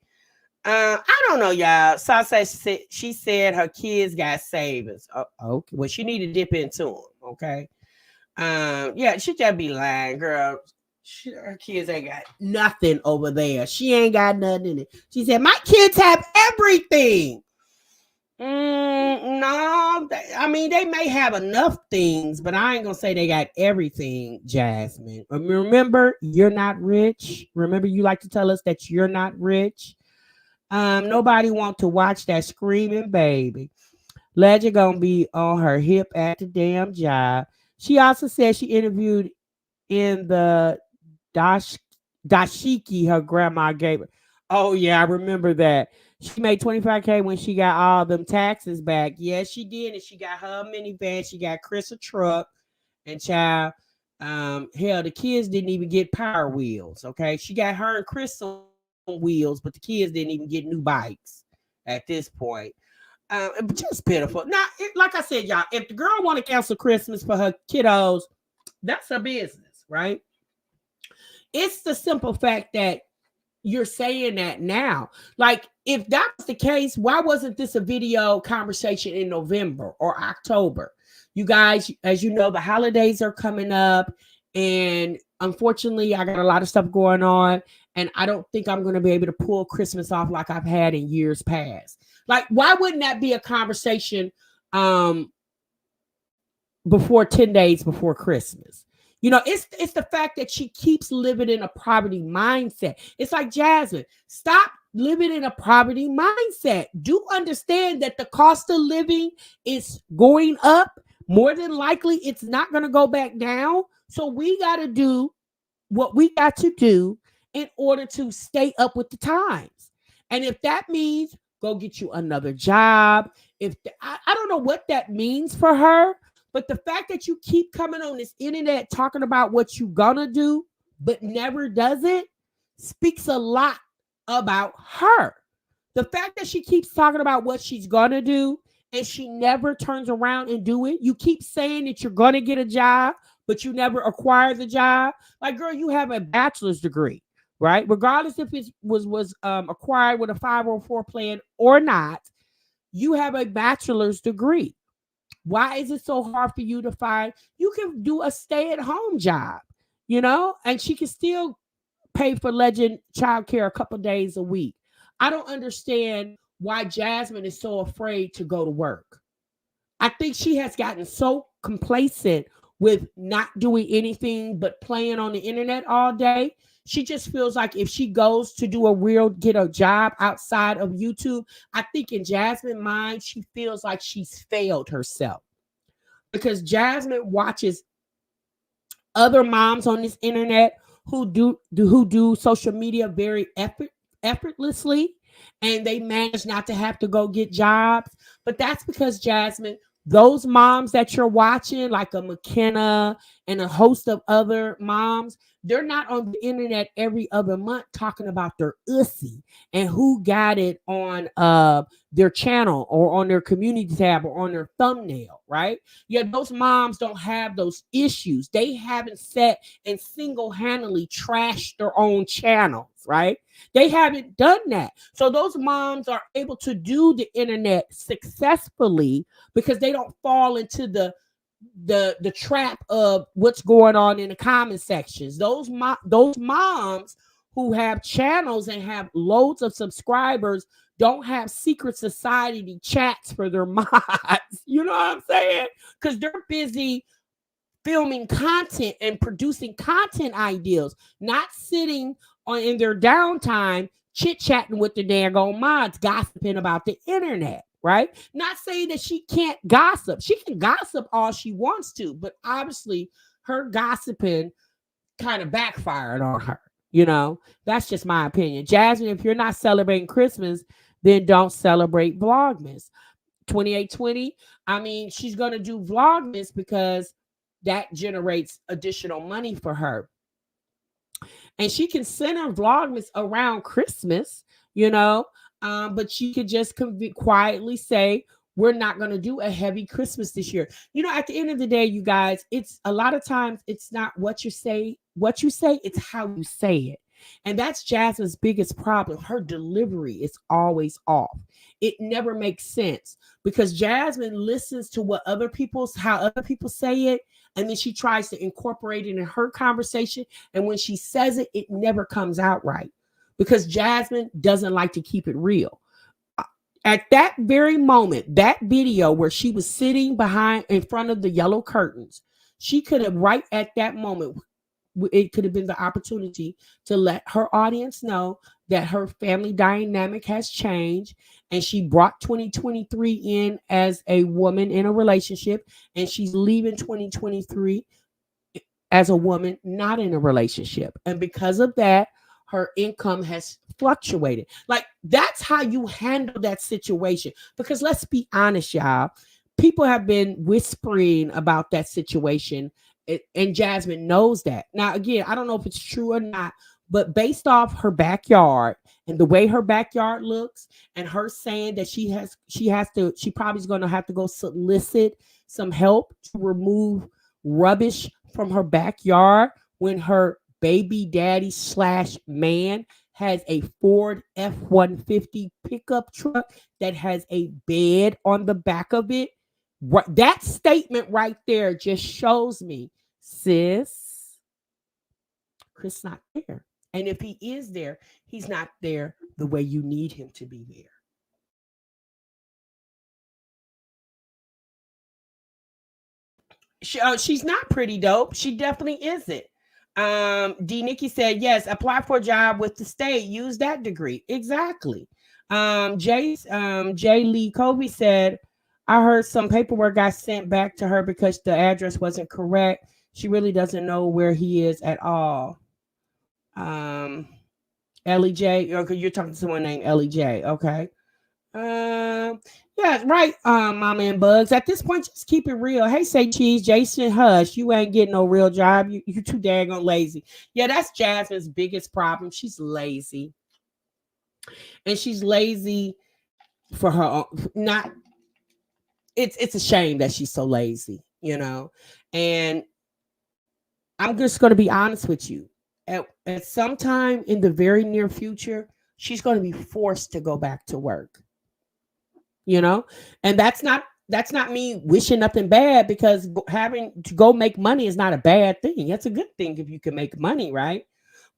I don't know, y'all. Sasa said she said her kids got savings. Okay. Well, she need to dip into them. Okay. Yeah, she just be lying, girl. Her kids ain't got nothing over there. She ain't got nothing in it. She said my kids have everything. No, I mean they may have enough things, but I ain't gonna say they got everything, Jasmine. Remember, you're not rich. Remember, you like to tell us that you're not rich. Nobody want to watch that screaming baby. Legend gonna be on her hip at the damn job. She also said she interviewed in the dashiki her grandma gave her. Oh yeah, I remember that. She made $25K when she got all them taxes back. Yes, she did, and she got her minivan. She got Chris a truck, and child, hell, the kids didn't even get power wheels. Okay, she got her and Chris on wheels, but the kids didn't even get new bikes at this point. Just pitiful. Now, like I said, y'all, if the girl want to cancel Christmas for her kiddos, that's her business, right? It's the simple fact that you're saying that now. Like, if that was the case, why wasn't this a video conversation in November or October? You guys, as you know, the holidays are coming up, and unfortunately, I got a lot of stuff going on, and I don't think I'm going to be able to pull Christmas off like I've had in years past. Like, why wouldn't that be a conversation before 10 days before Christmas? It's the fact that she keeps living in a poverty mindset. It's like, Jasmine, stop living in a poverty mindset. Do understand that the cost of living is going up. More than likely, it's not going to go back down. So we got to do what we got to do in order to stay up with the times. And if that means go get you another job, I don't know what that means for her. But the fact that you keep coming on this internet talking about what you gonna do, but never does it, speaks a lot about her. The fact that she keeps talking about what she's gonna do and she never turns around and do it. You keep saying that you're gonna get a job, but you never acquire the job. Like, girl, you have a bachelor's degree, right? Regardless if it was acquired with a 504 plan or not, you have a bachelor's degree. Why is it so hard for you to find? You can do a stay-at-home job, and she can still pay for Legend childcare a couple days a week. I don't understand why Jasmine is so afraid to go to work. I think she has gotten so complacent with not doing anything but playing on the internet all day. She just feels like if she goes to get a job outside of YouTube, I think in Jasmine's mind, she feels like she's failed herself. Because Jasmine watches other moms on this internet who do social media very effortlessly, and they manage not to have to go get jobs. But that's because, Jasmine, those moms that you're watching, like a McKenna and a host of other moms, they're not on the internet every other month talking about their ussy and who got it on their channel or on their community tab or on their thumbnail, right? Yeah, those moms don't have those issues. They haven't sat and single-handedly trashed their own channels, right? They haven't done that. So those moms are able to do the internet successfully because they don't fall into the trap of what's going on in the comment sections. Those moms who have channels and have loads of subscribers don't have secret society chats for their mods. You know what I'm saying? Because they're busy filming content and producing content ideas, not sitting in their downtime chit-chatting with the daggone mods, gossiping about the internet, right? Not saying that she can't gossip. She can gossip all she wants to, but obviously her gossiping kind of backfired on her. That's just my opinion. Jasmine, if you're not celebrating Christmas, then don't celebrate Vlogmas. 2820, I mean, she's going to do Vlogmas because that generates additional money for her. And she can center Vlogmas around Christmas, but she could just quietly say, we're not going to do a heavy Christmas this year. At the end of the day, you guys, it's a lot of times it's not what you say, it's how you say it. And that's Jasmine's biggest problem. Her delivery is always off. It never makes sense because Jasmine listens to how other people say it, and then she tries to incorporate it in her conversation. And when she says it, it never comes out right because Jasmine doesn't like to keep it real. At that very moment, that video where she was sitting in front of the yellow curtains, she could have right at that moment, it could have been the opportunity to let her audience know that her family dynamic has changed and she brought 2023 in as a woman in a relationship, and she's leaving 2023 as a woman not in a relationship. And because of that, her income has fluctuated. Like, that's how you handle that situation. Because let's be honest, y'all, people have been whispering about that situation, and Jasmine knows that. Now, again, I don't know if it's true or not, but based off her backyard and the way her backyard looks, and her saying that she probably is going to have to go solicit some help to remove rubbish from her backyard when her baby daddy / man has a Ford F-150 pickup truck that has a bed on the back of it. That statement right there just shows me, sis, Chris not there. And if he is there, he's not there the way you need him to be there. She's not pretty dope. She definitely isn't. D Nikki said, yes, apply for a job with the state. Use that degree. Exactly. J Lee Kobe said, I heard some paperwork got sent back to her because the address wasn't correct. She really doesn't know where he is at all. Ellie J, okay, you're talking to someone named Ellie J. Okay. Yeah, right. Mama and Bugs. At this point, just keep it real. Hey, say cheese, Jason, hush. You ain't getting no real job. You too daggone lazy. Yeah, that's Jasmine's biggest problem. She's lazy, and she's lazy for her own. Not. It's a shame that she's so lazy, And I'm just going to be honest with you. At some time in the very near future, she's going to be forced to go back to work. And that's not me wishing nothing bad, because having to go make money is not a bad thing. That's a good thing if you can make money, right?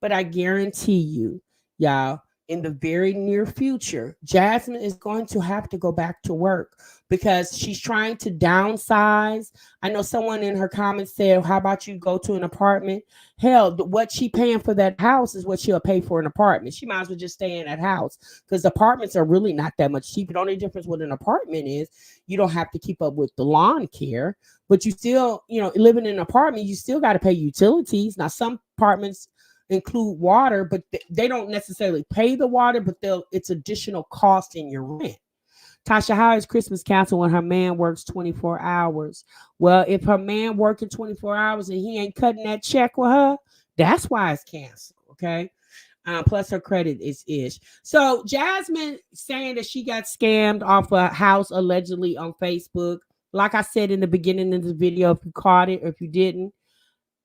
But I guarantee you, y'all, in the very near future, Jasmine is going to have to go back to work because she's trying to downsize. I know someone in her comments said, how about you go to an apartment? Hell, what she paying for that house is what she'll pay for an apartment. She might as well just stay in that house, because apartments are really not that much cheaper. The only difference with an apartment is you don't have to keep up with the lawn care, but you still, living in an apartment, you still got to pay utilities. Now, some apartments include water, but they don't necessarily pay the water, but it's additional cost in your rent. Tasha, how is Christmas canceled when her man works 24 hours? Well, if her man working 24 hours and he ain't cutting that check with her, that's why it's canceled. Okay. Plus her credit is ish. So Jasmine saying that she got scammed off a house allegedly on Facebook. Like I said in the beginning of the video, if you caught it or if you didn't,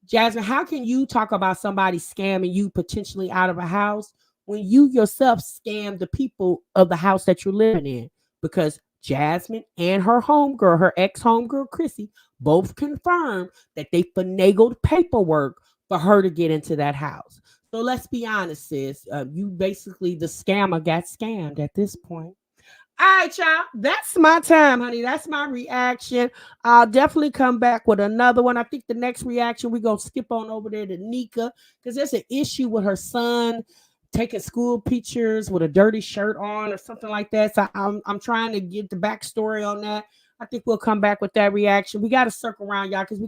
Jasmine, how can you talk about somebody scamming you potentially out of a house when you yourself scam the people of the house that you're living in? Because Jasmine and her homegirl, her ex-homegirl, Chrissy, both confirmed that they finagled paperwork for her to get into that house. So let's be honest, sis. You basically, the scammer got scammed at this point. All right, y'all. That's my time, honey. That's my reaction. I'll definitely come back with another one. I think the next reaction, we're going to skip on over there to Nika, because there's an issue with her son taking school pictures with a dirty shirt on or something like that. So I'm trying to get the backstory on that. I think we'll come back with that reaction. We got to circle around, y'all, because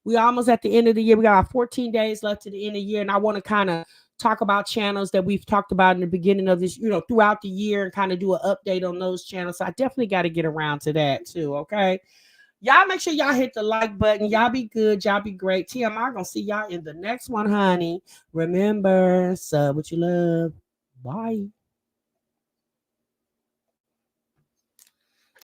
we almost at the end of the year. We got 14 days left to the end of the year, and I want to kind of talk about channels that we've talked about in the beginning of this, throughout the year, and kind of do an update on those channels. So I definitely got to get around to that too. Okay. Y'all make sure y'all hit the like button. Y'all be good. Y'all be great. TMI gonna see y'all in the next one, honey. Remember, sub what you love. Bye.